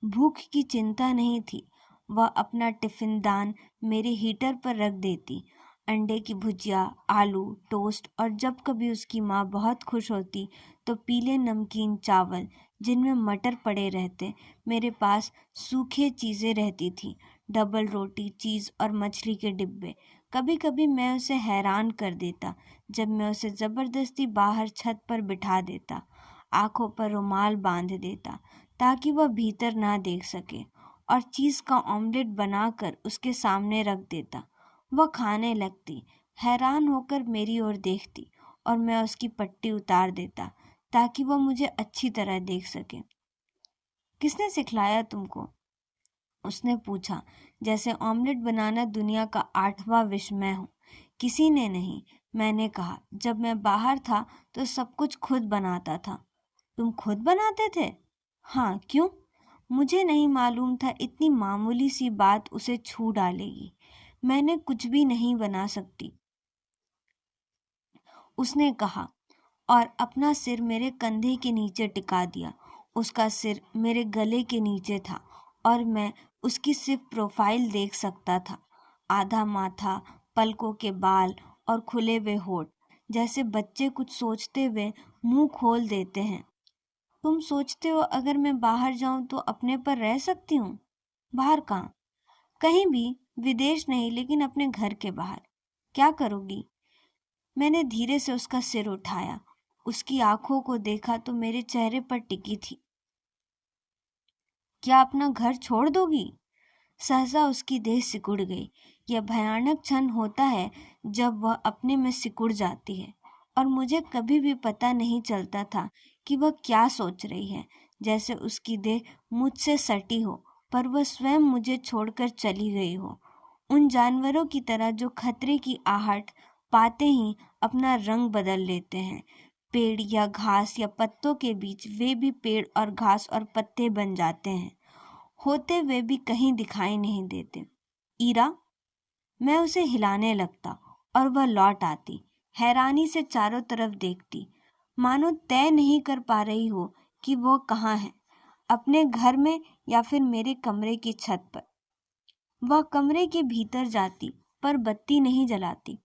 भूख की चिंता नहीं थी। वह अपना टिफिन दान मेरे हीटर पर रख देती, अंडे की भुजिया, आलू, टोस्ट और जब कभी उसकी माँ बहुत खुश होती तो पीले नमकीन चावल जिनमें मटर पड़े रहते। मेरे पास सूखे चीज़ें रहती थी, डबल रोटी, चीज़ और मछली के डिब्बे। कभी कभी मैं उसे हैरान कर देता जब मैं उसे ज़बरदस्ती बाहर छत पर बिठा देता, आंखों पर रुमाल बांध देता ताकि वह भीतर ना देख सके, और चीज़ का ऑमलेट बनाकर उसके सामने रख देता। वह खाने लगती, हैरान होकर मेरी ओर देखती और मैं उसकी पट्टी उतार देता ताकि वह मुझे अच्छी तरह देख सके। किसने सिखलाया तुमको? उसने पूछा, जैसे ऑमलेट बनाना दुनिया का 8वां विस्मय हो। किसी ने नहीं, मैंने कहा। जब मैं बाहर था तो सब कुछ खुद बनाता था। तुम खुद बनाते थे? हाँ, क्यों? मुझे नहीं मालूम था इतनी मामूली सी बात उसे छू डालेगी। मैंने कुछ भी नहीं बना सकती, उसने कहा और अपना सिर मेरे कंधे के नीचे टिका दिया। उसका सिर मेरे गले के नीचे था और मैं उसकी सिर्फ प्रोफाइल देख सकता था। आधा माथा, पलकों के बाल और खुले हुए होठ, जैसे बच्चे कुछ सोचते हुए मुंह खोल देते हैं। तुम सोचते हो अगर मैं बाहर जाऊं तो अपने पर रह सकती हूँ? बाहर कहाँ? कहीं भी, विदेश नहीं, लेकिन अपने घर के बाहर। क्या करोगी? मैंने धीरे से उसका सिर उठाया, उसकी आंखों को देखा तो मेरे चेहरे पर टिकी थी। क्या अपना घर छोड़ दोगी? सहसा उसकी देह सिकुड़ गई। यह भयानक क्षण होता है जब वह अपने में सिकुड़ जाती है, और मुझे कभी भी पता नहीं चलता था कि वह क्या सोच रही है। जैसे उसकी देह मुझसे सटी हो, पर वह स्वयं मुझे छोड़कर चली गई हो। उन जानवरों की तरह जो खतरे की आहट पाते ही अपना रंग बदल लेते हैं। पेड़ या घास या पत्तों के बीच वे भी पेड़ और घास और पत्ते बन जाते हैं, होते हुए भी कहीं दिखाई नहीं देते। ईरा, मैं उसे हिलाने लगता और वह लौट आती, हैरानी से चारों तरफ देखती, मानो तय नहीं कर पा रही हो कि वो कहाँ है, अपने घर में या फिर मेरे कमरे की छत पर। वह कमरे के भीतर जाती पर बत्ती नहीं जलाती।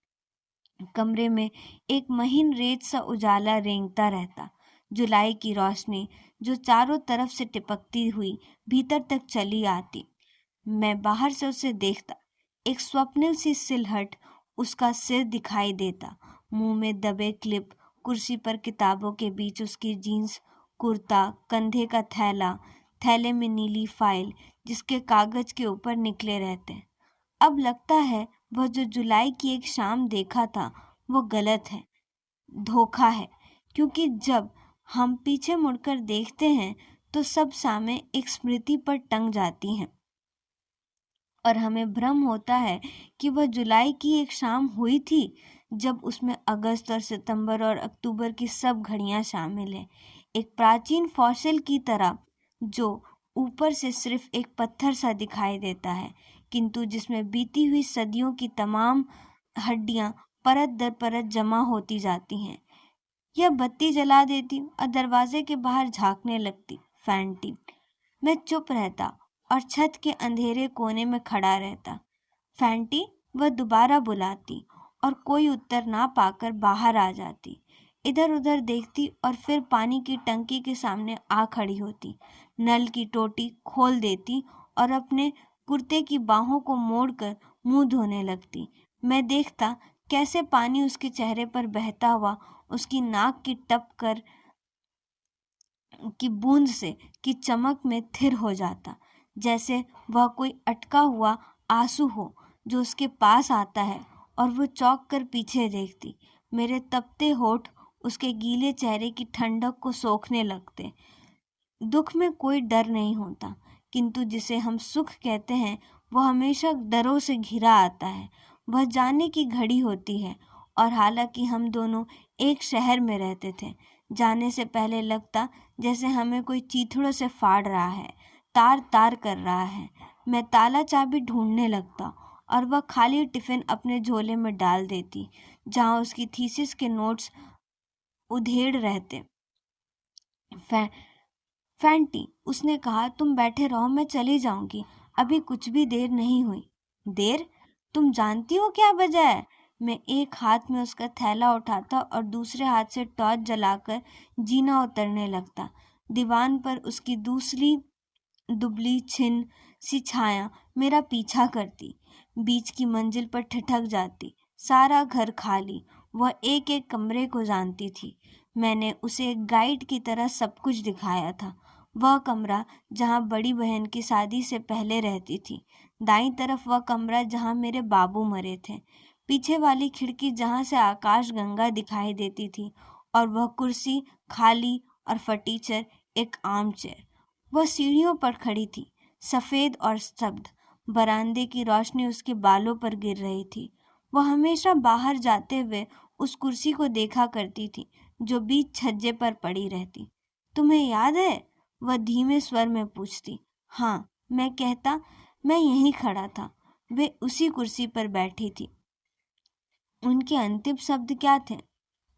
कमरे में एक महीन रेत सा उजाला रेंगता रहता, जुलाई की रोशनी जो चारों तरफ से टिपकती हुई भीतर तक चली आती। मैं बाहर से उसे देखता, एक स्वप्निल सी सिलहट, उसका सिर दिखाई देता, मुंह में दबे क्लिप, कुर्सी पर किताबों के बीच उसकी जीन्स, कुर्ता, कंधे का थैला, थैले में नीली फाइल जिसके कागज के ऊपर निकले रहते। अब लगता है वह जो जुलाई की एक शाम देखा था वो गलत है, धोखा है, क्योंकि जब हम पीछे मुड़कर देखते हैं तो सब सामने एक स्मृति पर टंग जाती हैं और हमें भ्रम होता है कि वह जुलाई की एक शाम हुई थी जब उसमें अगस्त और सितंबर और अक्टूबर की सब घड़ियां शामिल हैं, एक प्राचीन फॉसिल की तरह जो ऊपर से सिर्फ एक पत्थर सा दिखाई देता है, किंतु जिसमें बीती हुई सदियों की तमाम हड्डियां परत दर परत जमा होती जाती हैं। यह बत्ती जला देती और दरवाजे के बाहर झांकने लगती। फैंटी। मैं चुप रहता और छत के अंधेरे कोने में खड़ा रहता। फैंटी, वह दोबारा बुलाती और कोई उत्तर ना पाकर बाहर आ जाती। इधर उधर देखती और फिर पानी की टंकी के सामने आ खड़ी होती, नल की टोटी खोल देती और अपने कुर्ते की बाहों को मोड़कर मुंह धोने लगती। मैं देखता कैसे पानी उसके चेहरे पर बहता हुआ उसकी नाक की टप कर की बूंद से की चमक में थिर हो जाता, जैसे वह कोई अटका हुआ आंसू हो जो उसके पास आता है और वो चौंक कर पीछे देखती। मेरे तपते होठ उसके गीले चेहरे की ठंडक को सोखने लगते। दुख में कोई डर नहीं होता, किंतु जिसे हम सुख कहते हैं वह हमेशा डरों से घिरा आता है। वह जाने की घड़ी होती है, और हालांकि हम दोनों एक शहर में रहते थे, जाने से पहले लगता जैसे हमें कोई चीथड़ों से फाड़ रहा है, तार तार कर रहा है। मैं ताला चाबी ढूंढने लगता और वह खाली टिफिन अपने झोले में डाल देती, जहाँ उसकी थीसिस के नोट्स उधेड़ रहते। फैंटी, उसने कहा, तुम बैठे रहो, मैं चली जाऊंगी, अभी कुछ भी देर नहीं हुई। देर? तुम जानती हो क्या वजह है? मैं एक हाथ में उसका थैला उठाता और दूसरे हाथ से टॉर्च जलाकर जीना उतरने लगता। दीवान पर उसकी दूसरी दुबली छिन सी छाया मेरा पीछा करती, बीच की मंजिल पर ठिठक जाती। सारा घर खाली, वह एक एक कमरे को जानती थी। मैंने उसे एक गाइड की तरह सब कुछ दिखाया था। वह कमरा जहाँ बड़ी बहन की शादी से पहले रहती थी, दाईं तरफ वह कमरा जहाँ मेरे बाबू मरे थे, पीछे वाली खिड़की जहाँ से आकाश गंगा दिखाई देती थी, और वह कुर्सी खाली और फटीचर एक आर्म चेयर। वह सीढ़ियों पर खड़ी थी, सफेद और स्तब्ध। बरामदे की रोशनी उसके बालों पर गिर रही थी। वह हमेशा बाहर जाते हुए उस कुर्सी को देखा करती थी जो बीच छज्जे पर पड़ी रहती। तुम्हें याद है? वह धीमे स्वर में पूछती। हाँ, मैं कहता, मैं यहीं खड़ा था। वे उसी कुर्सी पर बैठी थी। उनके अंतिम शब्द क्या थे?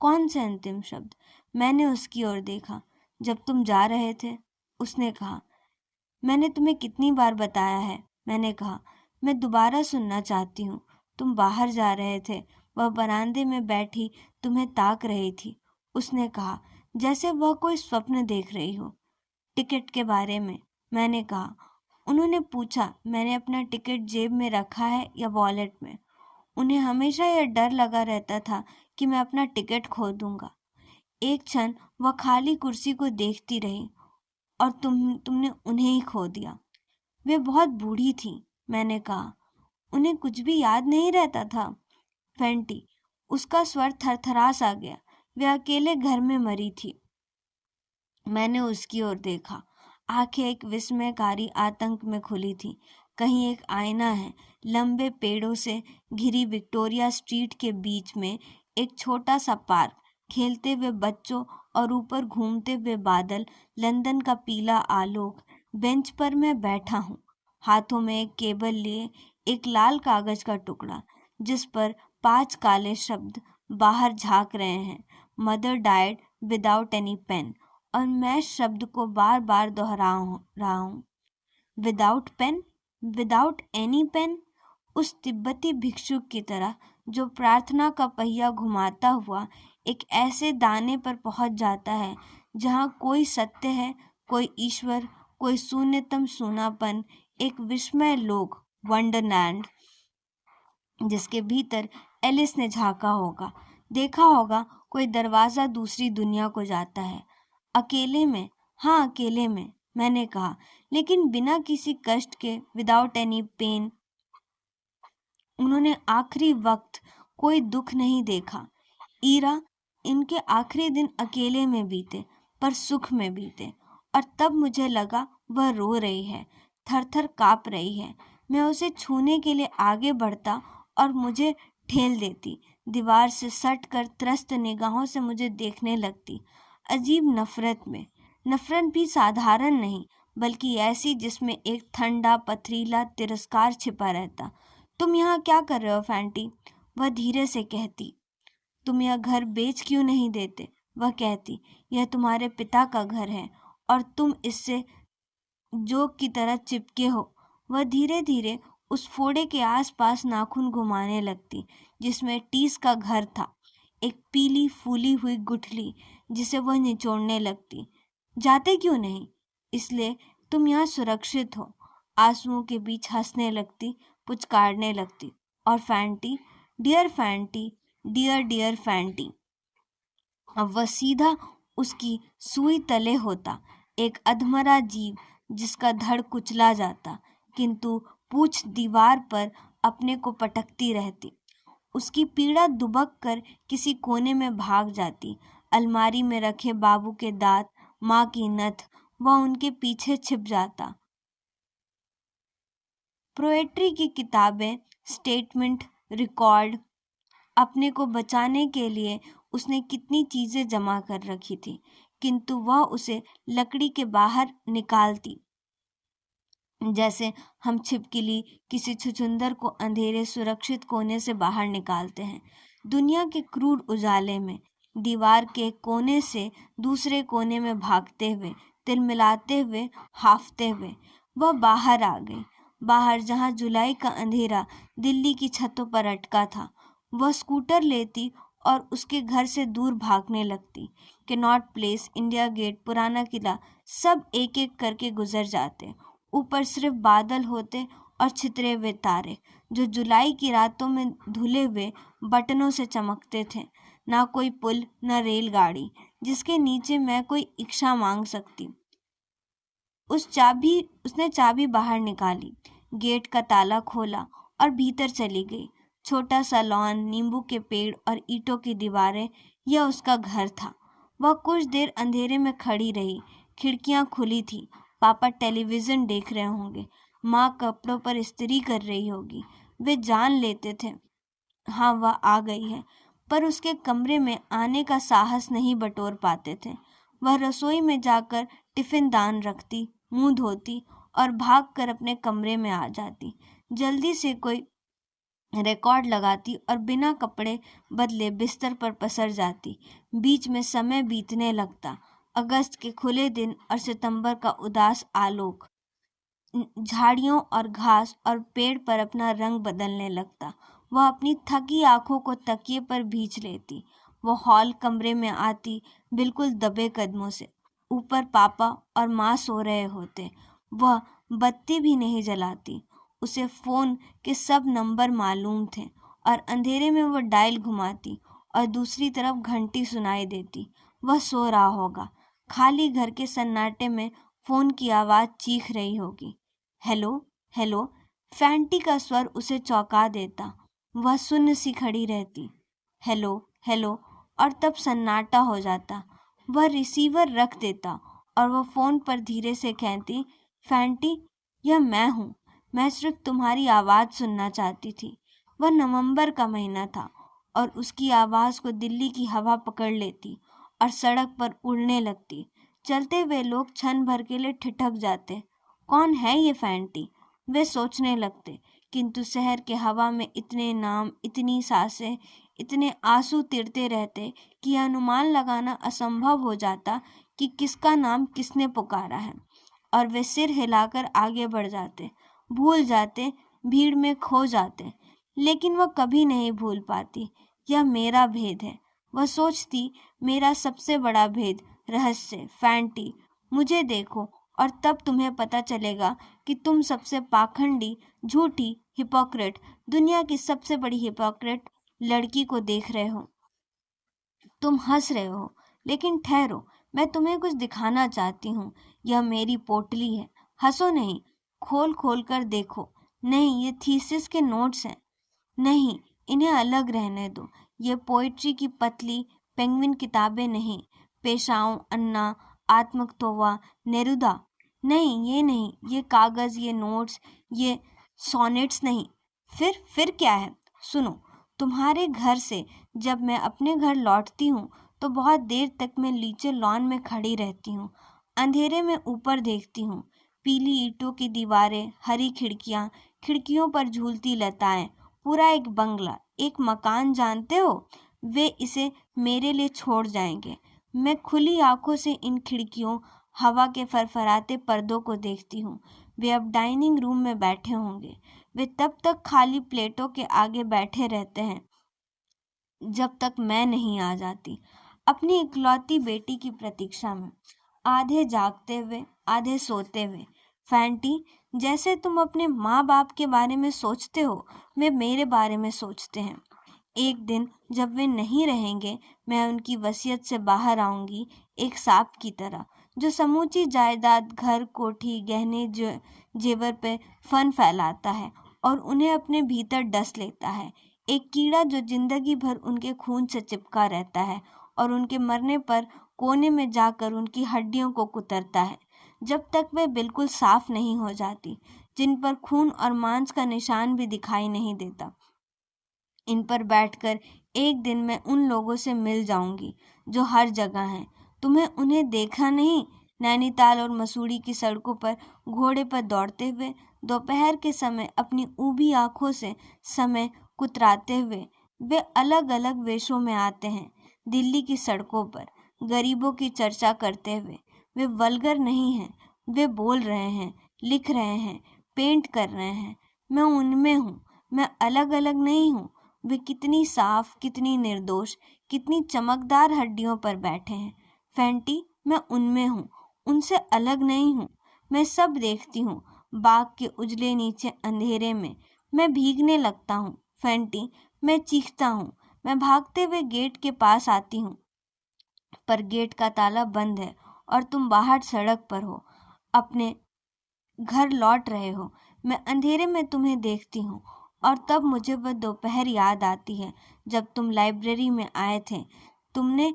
कौन से अंतिम शब्द? मैंने उसकी ओर देखा। जब तुम जा रहे थे, उसने कहा। मैंने तुम्हें कितनी बार बताया है? मैंने कहा। मैं दोबारा सुनना चाहती हूँ। तुम बाहर जा रहे थे, वह बरामदे में बैठी तुम्हें ताक रही थी। उसने कहा, जैसे वह कोई स्वप्न देख रही हो। टिकट के बारे में, मैंने कहा। उन्होंने पूछा, मैंने अपना टिकट जेब में रखा है या वॉलेट में। उन्हें हमेशा यह डर लगा रहता था कि मैं अपना टिकट खो दूंगा। एक क्षण वह खाली कुर्सी को देखती रही, और तुमने उन्हें ही खो दिया। वे बहुत बूढ़ी थीं, मैंने कहा। उन्हें कुछ भी याद नहीं रहता था। फेंटी, उसका स्वर थरथरा सा गया। वे अकेले घर में मरी थी। मैंने उसकी ओर देखा। आंखें एक विस्मयकारी आतंक में खुली थी। कहीं एक आईना है। लंबे पेड़ों से घिरी विक्टोरिया स्ट्रीट के बीच में एक छोटा सा पार्क, खेलते हुए बच्चों और ऊपर घूमते हुए बादल, लंदन का पीला आलोक। बेंच पर मैं बैठा हूँ, हाथों में एक केबल लिए, एक लाल कागज का टुकड़ा जिस पर 5 काले शब्द बाहर झांक रहे हैं। Mother died without any pain. और मैं शब्द को बार बार दोहरा रहा हूँ। Without pain, without any pain. उस तिब्बती भिक्षुक की तरह जो प्रार्थना का पहिया घुमाता हुआ एक ऐसे दाने पर पहुंच जाता है जहाँ कोई सत्य है, कोई ईश्वर, कोई शून्यतम सूनापन, एक विस्मय लोक, वंडरलैंड, जिसके भीतर एलिस ने झांका होगा, देखा होगा कोई दरवाजा दूसरी दुनिया को जाता है। अकेले में, हाँ अकेले में, मैंने कहा, लेकिन बिना किसी कष्ट के, विदाउट एनी पेन। उन्होंने आखिरी वक्त कोई दुख नहीं देखा। ईरा, इनके आखिरी दिन अकेले में बीते, पर सुख में बीते। और तब मुझे लगा वह रो रही है, थर थर काँप रही है। मैं उसे छूने के लिए आगे बढ़ता और मुझे ठेल देती। दीवार से सट कर त्रस्त निगाहों से मुझे देखने लगती, अजीब नफरत में। नफरत भी साधारण नहीं, बल्कि ऐसी जिसमें एक ठंडा पथरीला तिरस्कार छिपा रहता। तुम यहाँ क्या कर रहे हो फैंटी? वह धीरे से कहती। तुम यह घर बेच क्यों नहीं देते? वह कहती, यह तुम्हारे पिता का घर है और तुम इससे जोक की तरह चिपके हो। वह धीरे धीरे उस फोड़े के आसपास नाखून घुमाने लगती जिसमें टीस का घर था, एक पीली फूली हुई गुठली जिसे वह निचोड़ने लगती। जाते क्यों नहीं? इसलिए तुम यहाँ सुरक्षित हो। आंसुओं के बीच हंसने लगती, पुचकारने लगती। और फैंटी, डियर फैंटी, डियर डियर फैंटी। अब वह सीधा उसकी सुई तले होता एक अधमरा जीव जिसका धड़ कुचला जाता, किंतु पूंछ दीवार पर अपने को पटकती रहती। उसकी पीड़ा दुबक कर किसी कोने में भाग जाती। अलमारी में रखे बाबू के दांत, माँ की नथ, वह उनके पीछे छिप जाता। पोएट्री की किताबें, स्टेटमेंट, रिकॉर्ड, अपने को बचाने के लिए उसने कितनी चीजें जमा कर रखी थी, किंतु वह उसे लकड़ी के बाहर निकालती, जैसे हम छिपकली किसी छुछुंदर को अंधेरे सुरक्षित कोने से बाहर निकालते हैं। दुनिया के क्रूर उजाले में दीवार के कोने से दूसरे कोने में भागते हुए, तिलमिलाते हुए, हाफते हुए वह बाहर आ गई। बाहर जहाँ जुलाई का अंधेरा दिल्ली की छतों पर अटका था, वह स्कूटर लेती और उसके घर से दूर भागने लगती। कैनॉट प्लेस, इंडिया गेट, पुराना किला, सब एक एक करके गुजर जाते। ऊपर सिर्फ बादल होते और छितरे हुए तारे, जो जुलाई की रातों में धुले हुए बटनों से चमकते थे। ना कोई पुल, ना रेलगाड़ी जिसके नीचे मैं कोई इच्छा मांग सकती। उसने चाबी बाहर निकाली, गेट का ताला खोला और भीतर चली गई। छोटा सा लॉन, नींबू के पेड़ और ईंटों की दीवारें, यह उसका घर था। वह कुछ देर अंधेरे में खड़ी रही। खिड़कियां खुली थी। पापा टेलीविजन देख रहे होंगे, माँ कपड़ों पर इस्त्री कर रही होगी। वे जान लेते थे, हाँ वह आ गई है, पर उसके कमरे में आने का साहस नहीं बटोर पाते थे। वह रसोई में जाकर टिफिन दान रखती, मुंह धोती और भागकर अपने कमरे में आ जाती। जल्दी से कोई रिकॉर्ड लगाती और बिना कपड़े बदले बिस्तर पर पसर जाती। बीच में समय बीतने लगता। अगस्त के खुले दिन और सितंबर का उदास आलोक झाड़ियों और घास और पेड़ पर अपना रंग बदलने लगता। वह अपनी थकी आंखों को तकिए पर भींच लेती। वह हॉल कमरे में आती, बिल्कुल दबे कदमों से। ऊपर पापा और माँ सो रहे होते। वह बत्ती भी नहीं जलाती। उसे फोन के सब नंबर मालूम थे और अंधेरे में वह डायल घुमाती और दूसरी तरफ घंटी सुनाई देती। वह सो रहा होगा। खाली घर के सन्नाटे में फोन की आवाज चीख रही होगी, हेलो हेलो। फैंटी का स्वर उसे चौंका देता। वह सुन्न सी खड़ी रहती, हेलो हेलो, और तब सन्नाटा हो जाता। वह रिसीवर रख देता और वह फोन पर धीरे से कहती, फैंटी, यह मैं हूँ। मैं सिर्फ तुम्हारी आवाज सुनना चाहती थी। वह नवंबर का महीना था और उसकी आवाज को दिल्ली की हवा पकड़ लेती और सड़क पर उड़ने लगती। चलते हुए लोग क्षण भर के लिए ठिठक जाते, कौन है ये फैंटी, वे सोचने लगते। किंतु शहर के हवा में इतने नाम, इतनी सांसें, इतने आंसू तिड़ते रहते कि यह अनुमान लगाना असंभव हो जाता कि किसका नाम किसने पुकारा है। और वे सिर हिलाकर आगे बढ़ जाते, भूल जाते, भीड़ में खो जाते। लेकिन वह कभी नहीं भूल पाती, यह मेरा भेद है। वह सोचती, मेरा सबसे बड़ा भेद, रहस्य, फैंटी, मुझे देखो और तब तुम्हें पता चलेगा कि तुम सबसे पाखंडी, झूठी, हिपोक्रेट, दुनिया की सबसे बड़ी हिपोक्रेट लड़की को देख रहे हो। तुम हंस रहे हो, लेकिन ठहरो, मैं तुम्हें कुछ दिखाना चाहती हूँ। यह मेरी पोटली है। हंसो नहीं, खोल खोल कर देखो। नहीं, ये थीसिस के नोट्स हैं। नहीं, इन्हें अलग रहने दो। ये पोइट्री की पतली पेंगुइन किताबें नहीं। पेशाओं, अन्ना, आत्मकतोवा, नेरुदा, नहीं, ये नहीं। ये कागज, ये नोट्स, ये सोनेट्स नहीं। फिर क्या है? सुनो, तुम्हारे घर से जब मैं अपने घर लौटती हूँ तो बहुत देर तक मैं नीचे लॉन में खड़ी रहती हूँ। अंधेरे में ऊपर देखती हूँ। पीली ईंटों की दीवारें, हरी खिड़कियाँ, खिड़कियों पर झूलती लताएं, पूरा एक बंगला, एक मकान, जानते हो। वे इसे मेरे लिए छोड़ जाएंगे। मैं खुली आंखों से इन खिड़कियों, हवा के फरफराते पर्दों को देखती हूँ। वे अब डाइनिंग रूम में बैठे होंगे। वे तब तक खाली प्लेटों के आगे बैठे रहते हैं जब तक मैं नहीं आ जाती, अपनी इकलौती बेटी की प्रतीक्षा में, आधे जागते हुए, आधे सोते हुए। फैंटी, जैसे तुम अपने माँ बाप के बारे में सोचते हो, वे मेरे बारे में सोचते हैं। एक दिन जब वे नहीं रहेंगे, मैं उनकी वसीयत से बाहर आऊंगी, एक सांप की तरह, जो समूची जायदाद, घर, कोठी, गहने, जेवर पे फन फैलाता है और उन्हें अपने भीतर डस लेता है। एक कीड़ा जो जिंदगी भर उनके खून से चिपका रहता है और उनके मरने पर कोने में जाकर उनकी हड्डियों को कुतरता है, जब तक वे बिल्कुल साफ नहीं हो जाती, जिन पर खून और मांस का निशान भी दिखाई नहीं देता। इन पर बैठकर एक दिन मैं उन लोगों से मिल जाऊंगी जो हर जगह हैं। तुम्हें उन्हें देखा नहीं? नैनीताल और मसूरी की सड़कों पर घोड़े पर दौड़ते हुए, दोपहर के समय अपनी ऊबी आंखों से समय कुतराते हुए। वे अलग अलग वेशों में आते हैं दिल्ली की सड़कों पर, गरीबों की चर्चा करते हुए। वे वल्गर नहीं हैं, वे बोल रहे हैं, लिख रहे हैं, पेंट कर रहे हैं। मैं उनमें हूँ, मैं अलग अलग नहीं हूँ। वे कितनी साफ, कितनी निर्दोष, कितनी चमकदार हड्डियों पर बैठे हैं। फैंटी, मैं उनमें हूँ, उनसे अलग नहीं हूँ। मैं सब देखती हूँ, बाग के उजले नीचे अंधेरे में। मैं भीगने लगता हूँ फैंटी, मैं चीखता हूँ। मैं भागते हुए गेट के पास आती हूँ, पर गेट का ताला बंद है और तुम बाहर सड़क पर हो, अपने घर लौट रहे हो। मैं अंधेरे में तुम्हें देखती हूँ और तब मुझे वह दोपहर याद आती है जब तुम लाइब्रेरी में आए थे। तुमने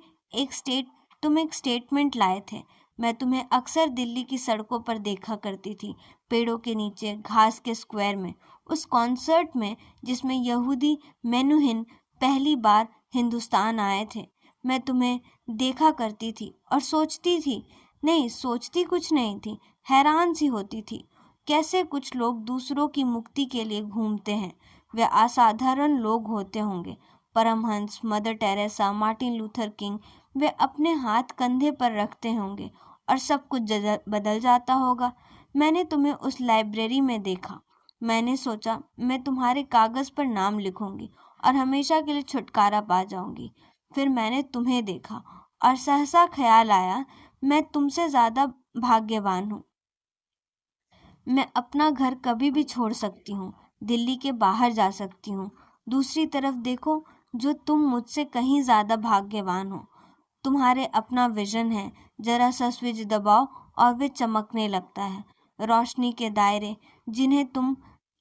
तुम एक स्टेटमेंट लाए थे। मैं तुम्हें अक्सर दिल्ली की सड़कों पर देखा करती थी, पेड़ों के नीचे, घास के स्क्वायर में, उस कॉन्सर्ट में जिसमें यहूदी मेनुहिन पहली बार हिंदुस्तान आए थे। मैं तुम्हें देखा करती थी और सोचती थी, नहीं सोचती कुछ नहीं थी, हैरान सी होती थी, कैसे कुछ लोग दूसरों की मुक्ति के लिए घूमते हैं। वे असाधारण लोग होते होंगे, Paramhans, Mother Teresa, Martin Luther King. वे अपने हाथ कंधे पर रखते होंगे और सब कुछ बदल जाता होगा। मैंने तुम्हें उस लाइब्रेरी में देखा। मैंने सोचा मैं तुम्हारे कागज पर नाम लिखूंगी और हमेशा के लिए छुटकारा पा जाऊंगी। फिर मैंने तुम्हें देखा और सहसा ख्याल आया, मैं तुमसे ज्यादा भाग्यवान हूँ। मैं अपना घर कभी भी छोड़ सकती हूँ, दिल्ली के बाहर जा सकती हूँ। दूसरी तरफ देखो, जो तुम मुझसे कहीं ज्यादा भाग्यवान हो। तुम्हारे अपना विजन है, जरा सा स्विच दबाओ और वे चमकने लगता है। रोशनी के दायरे जिन्हें तुम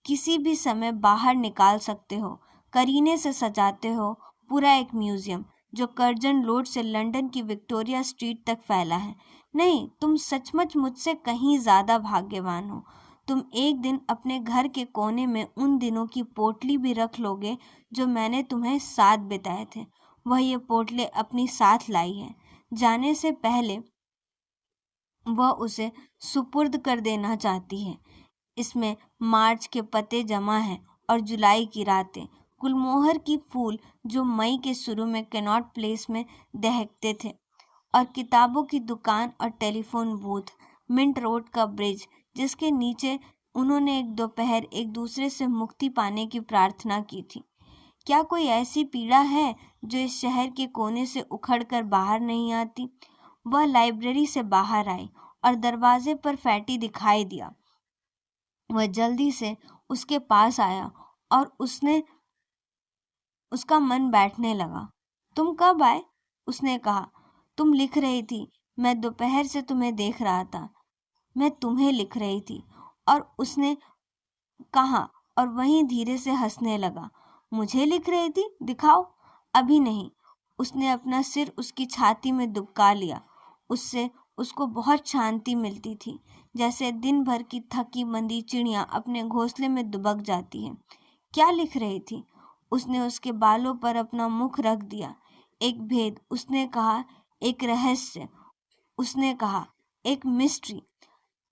किसी भी समय बाहर निकाल सकते हो, करीने से सजाते हो पूरा एक म्यूजियम जो कर्जन रोड से लंदन की विक्टोरिया स्ट्रीट तक फैला है। नहीं, तुम सचमुच मुझसे कहीं ज्यादा भाग्यवान हो। तुम एक दिन अपने घर के कोने में उन दिनों की पोटली भी रख लोगे जो मैंने तुम्हें साथ बिताए थे। वह ये पोटले अपनी साथ लाई है। जाने से पहले वह उसे सुपुर्द कर देना चाहती है। इसमें मार्च के पत्ते जमा हैं और जुलाई की रातें, गुलमोहर की फूल जो मई के शुरू में कैनॉट प्लेस में दहकते थे, और किताबों की दुकान और टेलीफोन बूथ, मिंट रोड का ब्रिज जिसके नीचे उन्होंने एक दोपहर एक दूसरे से मुक्ति पाने की प्रार्थना की थी। क्या कोई ऐसी पीड़ा है जो इस शहर के कोने से उखड़कर बाहर नहीं आती? वह लाइब्रेरी से बाहर आई और दरवाजे पर फैटी दिखाई दिया। वह जल्दी से उसके पास आया और उसका मन बैठने लगा। तुम कब आए? उसने कहा। तुम लिख रही थी, मैं दोपहर से तुम्हें देख रहा था। मैं तुम्हें लिख रही थी, और उसने कहा, और वहीं धीरे से हंसने लगा। मुझे लिख रही थी? दिखाओ। अभी नहीं। उसने अपना सिर उसकी छाती में दुबका लिया। उससे उसको बहुत शांति मिलती थी, जैसे दिन भर की थकी मंदी चिड़िया अपने घोंसले में दुबक जाती है। क्या लिख रही थी? उसने उसके बालों पर अपना मुख रख दिया। एक भेद, उसने कहा, एक रहस्य, उसने कहा, एक मिस्ट्री।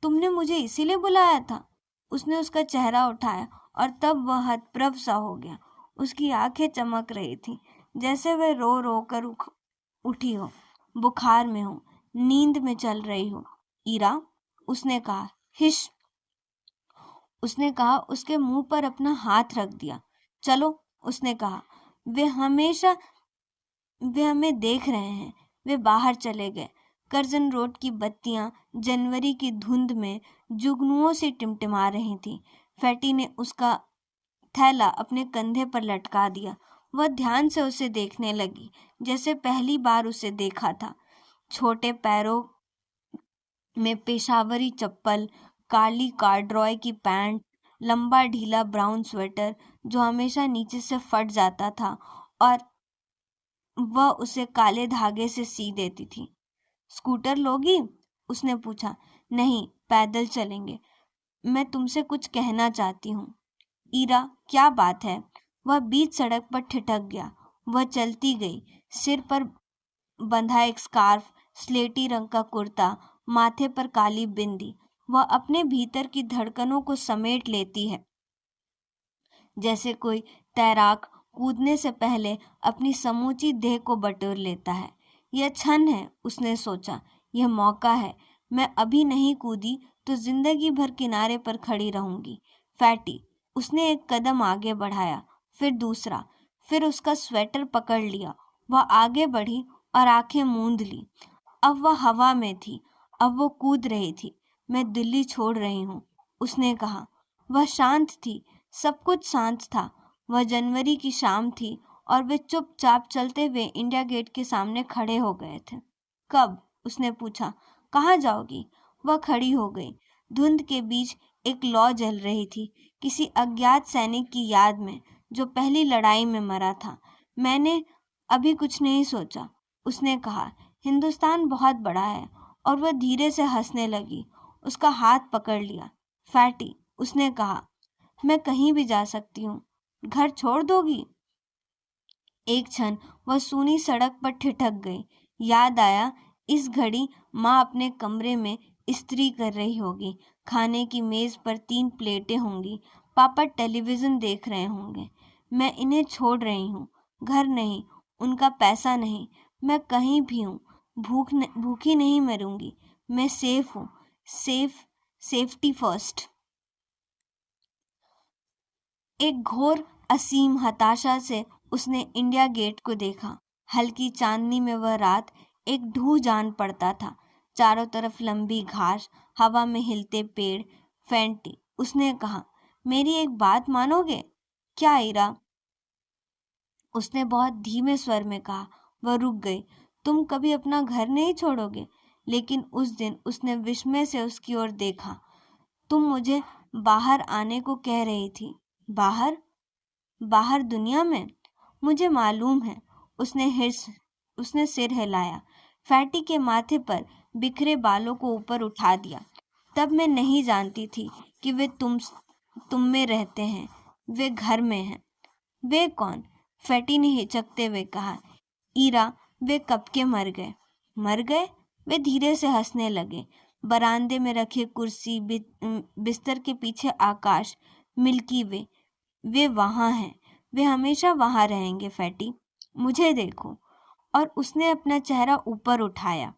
तुमने मुझे इसीलिए बुलाया था? उसने उसका चेहरा उठाया और तब वह हतप्रभ सा हो गया। उसकी आंखें चमक रही थी, जैसे वह रो रो कर उठी हो, बुखार में हो, नींद में चल रही हो। ईरा, उसने कहा। हिश, उसने कहा, उसके मुंह पर अपना हाथ रख दिया। चलो, उसने कहा। वे हमें देख रहे हैं। वे बाहर चले गए। कर्जन रोड की बत्तियां जनवरी की धुंध में जुगनुओं से टिमटिमा रही थीं। फैटी ने उसका थैला अपने कंधे पर लटका दिया। वह ध्यान से उसे देखने लगी, जैसे पहली बार उसे देखा था। छोटे पैरों में पेशावरी चप्पल, काली कॉर्डरॉय की पैंट, लंबा ढीला ब्राउन स्वेटर जो हमेशा नीचे से फट जाता था और वह उसे काले धागे से सी देती थी। स्कूटर लोगी? उसने पूछा। नहीं, पैदल चलेंगे। मैं तुमसे कुछ कहना चाहती हूँ। ईरा, क्या बात है? वह बीच सड़क पर ठिठक गया। वह चलती गई, सिर पर बंधा एक स्कार्फ, स्लेटी रंग का कुर्ता, माथे पर काली बिंदी। वह अपने भीतर की धड़कनों को समेट लेती है, जैसे कोई तैराक कूदने से पहले अपनी समूची देह को बटोर लेता है। यह क्षण है, उसने सोचा, यह मौका है। मैं अभी नहीं कूदी तो जिंदगी भर किनारे पर खड़ी रहूंगी। फैटी, उसने एक कदम आगे बढ़ाया, फिर दूसरा, फिर उसका स्वेटर पकड़ लिया। वह आगे बढ़ी और आंखें मूंद ली। अब वह हवा में थी, अब वो कूद रही थी। मैं दिल्ली छोड़ रही हूँ, उसने कहा। वह शांत थी, सब कुछ शांत था। वह जनवरी की शाम थी और वे चुपचाप चलते हुए इंडिया गेट के सामने खड़े हो गए थे। कब? उसने पूछा। कहाँ जाओगी? वह खड़ी हो गई। धुंध के बीच एक लौ जल रही थी, किसी अज्ञात सैनिक की याद में जो पहली लड़ाई में मरा था। मैंने अभी कुछ नहीं सोचा, उसने कहा। हिंदुस्तान बहुत बड़ा है। और वह धीरे से हंसने लगी। उसका हाथ पकड़ लिया। फैटी, उसने कहा, मैं कहीं भी जा सकती हूँ। घर छोड़ दोगी? एक क्षण वह सूनी सड़क पर ठिठक गई। याद आया, इस घड़ी माँ अपने कमरे में इस्त्री कर रही होगी, खाने की मेज पर 3 प्लेटें होंगी, पापा टेलीविजन देख रहे होंगे। मैं इन्हें छोड़ रही हूँ, घर नहीं, उनका पैसा नहीं। मैं कहीं भी हूँ, भूखी नहीं मरूंगी। मैं सेफ हूँ। Safety first. एक घोर असीम हताशा से उसने इंडिया गेट को देखा। हल्की चांदनी में वह रात एक ढूह जान पड़ता था। चारों तरफ लंबी घास, हवा में हिलते पेड़। फैंटी, उसने कहा, मेरी एक बात मानोगे? क्या ईरा? उसने बहुत धीमे स्वर में कहा। वह रुक गई। तुम कभी अपना घर नहीं छोड़ोगे? लेकिन उस दिन उसने विस्मय से उसकी ओर देखा। तुम मुझे बाहर आने को कह रही थी। बाहर? बाहर दुनिया में? मुझे मालूम है। उसने सिर हिलाया। फैटी के माथे पर बिखरे बालों को ऊपर उठा दिया। तब मैं नहीं जानती थी कि वे तुम में रहते हैं, वे घर में हैं। वे कौन? फैटी ने हिचकते हुए कहा। ईरा, वे कब के मर गए। मर गए? वे धीरे से हंसने लगे। बरामदे में रखे कुर्सी, बिस्तर के पीछे आकाश, मिल्की वे। वे वहां हैं। वे हमेशा वहां रहेंगे। फैटी, मुझे देखो। और उसने अपना चेहरा ऊपर उठाया।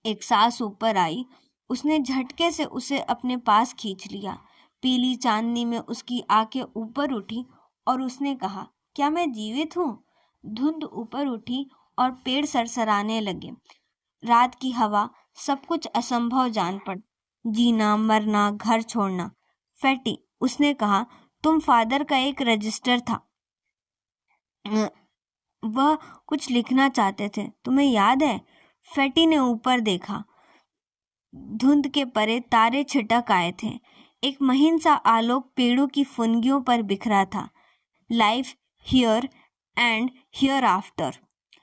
एक सांस ऊपर आई। उसने झटके से उसे अपने पास खींच लिया। पीली चांदनी में उसकी आंखें ऊपर उठी और उसने कहा, क्या मैं जीवित हूँ? धुंध ऊपर उठी और पेड़ सरसराने लगे। रात की हवा सब कुछ असंभव जान पड़। जीना, मरना, घर छोड़ना। फैटी, उसने कहा, तुम फादर का एक रजिस्टर था। वह कुछ लिखना चाहते थे, तुम्हें याद है? फैटी ने ऊपर देखा। धुंध के परे तारे छिटक आए थे। एक महीन सा आलोक पेड़ों की फुनगियों पर बिखरा था। Life here and here after.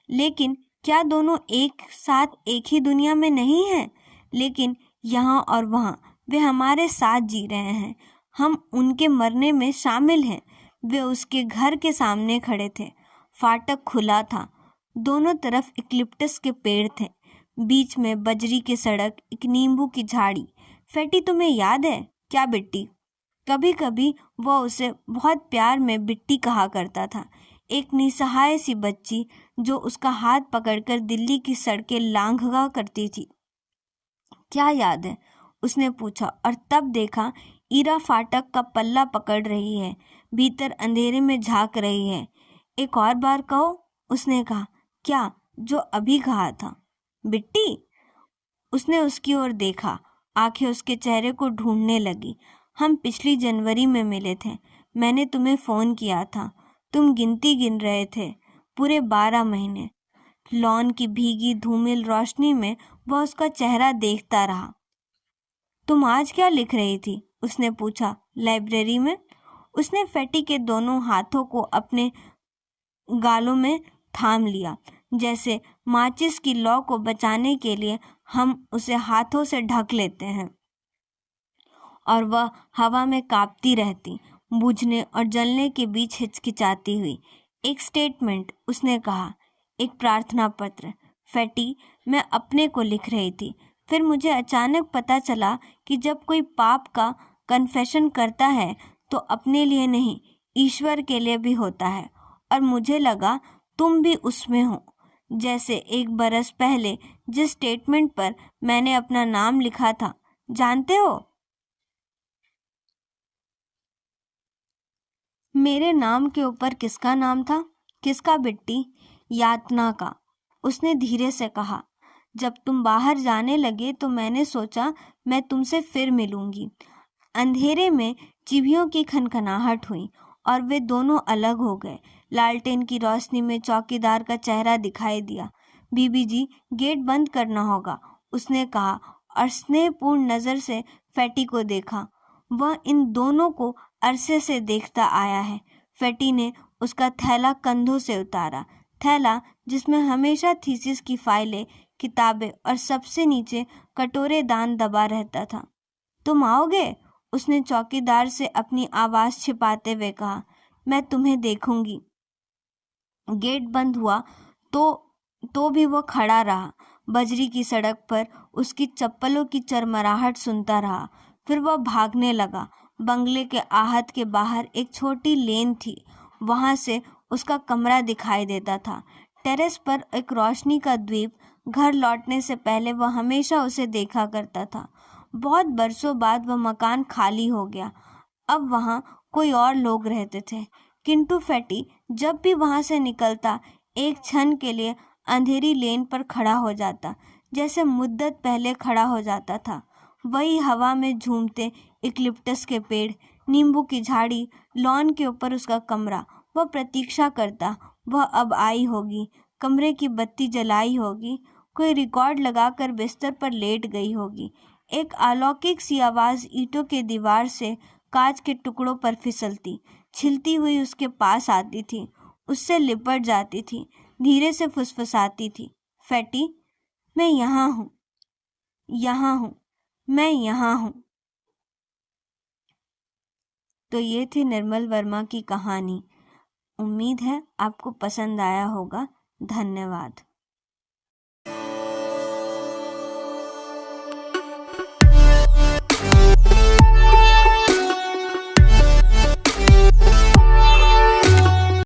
लेकिन क्या दोनों एक साथ एक ही दुनिया में नहीं है? लेकिन यहाँ और वहाँ वे हमारे साथ जी रहे हैं। हम उनके मरने में शामिल हैं। वे उसके घर के सामने खड़े थे। फाटक खुला था। दोनों तरफ इक्लिप्टस के पेड़ थे। बीच में बजरी की सड़क, एक नींबू की झाड़ी। फैटी, तुम्हें याद है क्या बिट्टी? कभी कभी वह उसे बहुत प्यार में बिट्टी कहा करता था। एक निसहाय सी बच्ची जो उसका हाथ पकड़कर दिल्ली की सड़कें लांघा करती थी। क्या याद है? उसने पूछा और तब देखा ईरा फाटक का पल्ला पकड़ रही है, भीतर अंधेरे में झांक रही है। एक और बार कहो, उसने कहा। क्या? जो अभी कहा था। बिट्टी? उसने उसकी ओर देखा। आंखें उसके चेहरे को ढूंढने लगी। हम पिछली जनवरी में मिले थे। मैंने तुम्हें फोन किया था। तुम गिनती गिन रहे थे, पूरे 12 महीने। लॉन की भीगी धूमिल रोशनी में वह उसका चेहरा देखता रहा। तुम आज क्या लिख रही थी? उसने पूछा। लाइब्रेरी में। उसने फैटी के दोनों हाथों को अपने गालों में थाम लिया, जैसे माचिस की लौ को बचाने के लिए हम उसे हाथों से ढक लेते हैं और वह हवा में कांपती रहती, बुझने और जलने के बीच हिचकिचाती हुई। एक स्टेटमेंट, उसने कहा, एक प्रार्थना पत्र। फैटी, मैं अपने को लिख रही थी। फिर मुझे अचानक पता चला कि जब कोई पाप का कन्फेशन करता है तो अपने लिए नहीं, ईश्वर के लिए भी होता है। और मुझे लगा तुम भी उसमें हो। जैसे 1 बरस पहले जिस स्टेटमेंट पर मैंने अपना नाम लिखा था, जानते हो? मेरे नाम के ऊपर किसका नाम था? किसका बिट्टी? यातना का। उसने धीरे से कहा। जब तुम बाहर जाने लगे तो मैंने सोचा मैं तुमसे फिर मिलूंगी। अंधेरे में चिड़ियों की खनखनाहट हुई और वे दोनों अलग हो गए। लालटेन की रोशनी में चौकीदार का चेहरा दिखाई दिया। बीबी जी, गेट बंद करना होगा, उसने कहा और स्नेहपूर्ण नजर से फैटी को देखा। वह इन दोनों को अरसे से देखता आया है। फैटी ने उसका थैला कंधों से उतारा, थैला जिसमें हमेशा थीसिस की फाइलें, किताबें और सबसे नीचे कटोरे दान दबा रहता था। तुम आओगे? उसने चौकीदार से अपनी आवाज छिपाते हुए कहा। मैं तुम्हें देखूंगी। गेट बंद हुआ तो भी वो खड़ा रहा। बजरी की सड़क पर उसकी चप्पलों की चरमराहट सुनता रहा। फिर वह भागने लगा। बंगले के आहत के बाहर एक छोटी लेन थी, वहां से उसका कमरा दिखाई देता था। टेरेस पर एक रोशनी का द्वीप। घर लौटने से पहले वह हमेशा उसे देखा करता था। बहुत बरसों बाद वह मकान खाली हो गया। अब वहां कोई और लोग रहते थे, किंतु फैटी जब भी वहां से निकलता एक क्षण के लिए अंधेरी लेन पर खड़ा हो जाता, जैसे मुद्दत पहले खड़ा हो जाता था। वही हवा में झूमते इक्लिप्टस के पेड़, नींबू की झाड़ी, लॉन के ऊपर उसका कमरा। वह प्रतीक्षा करता, वह अब आई होगी, कमरे की बत्ती जलाई होगी, कोई रिकॉर्ड लगाकर बिस्तर पर लेट गई होगी। एक अलौकिक सी आवाज ईंटों के दीवार से कांच के टुकड़ों पर फिसलती, छिलती हुई उसके पास आती थी, उससे लिपट जाती थी, धीरे से फुसफुसाती थी। फैटी, मैं यहाँ हूँ, यहाँ हूँ, मैं यहाँ हूँ। तो ये थी निर्मल वर्मा की कहानी। उम्मीद है आपको पसंद आया होगा। धन्यवाद।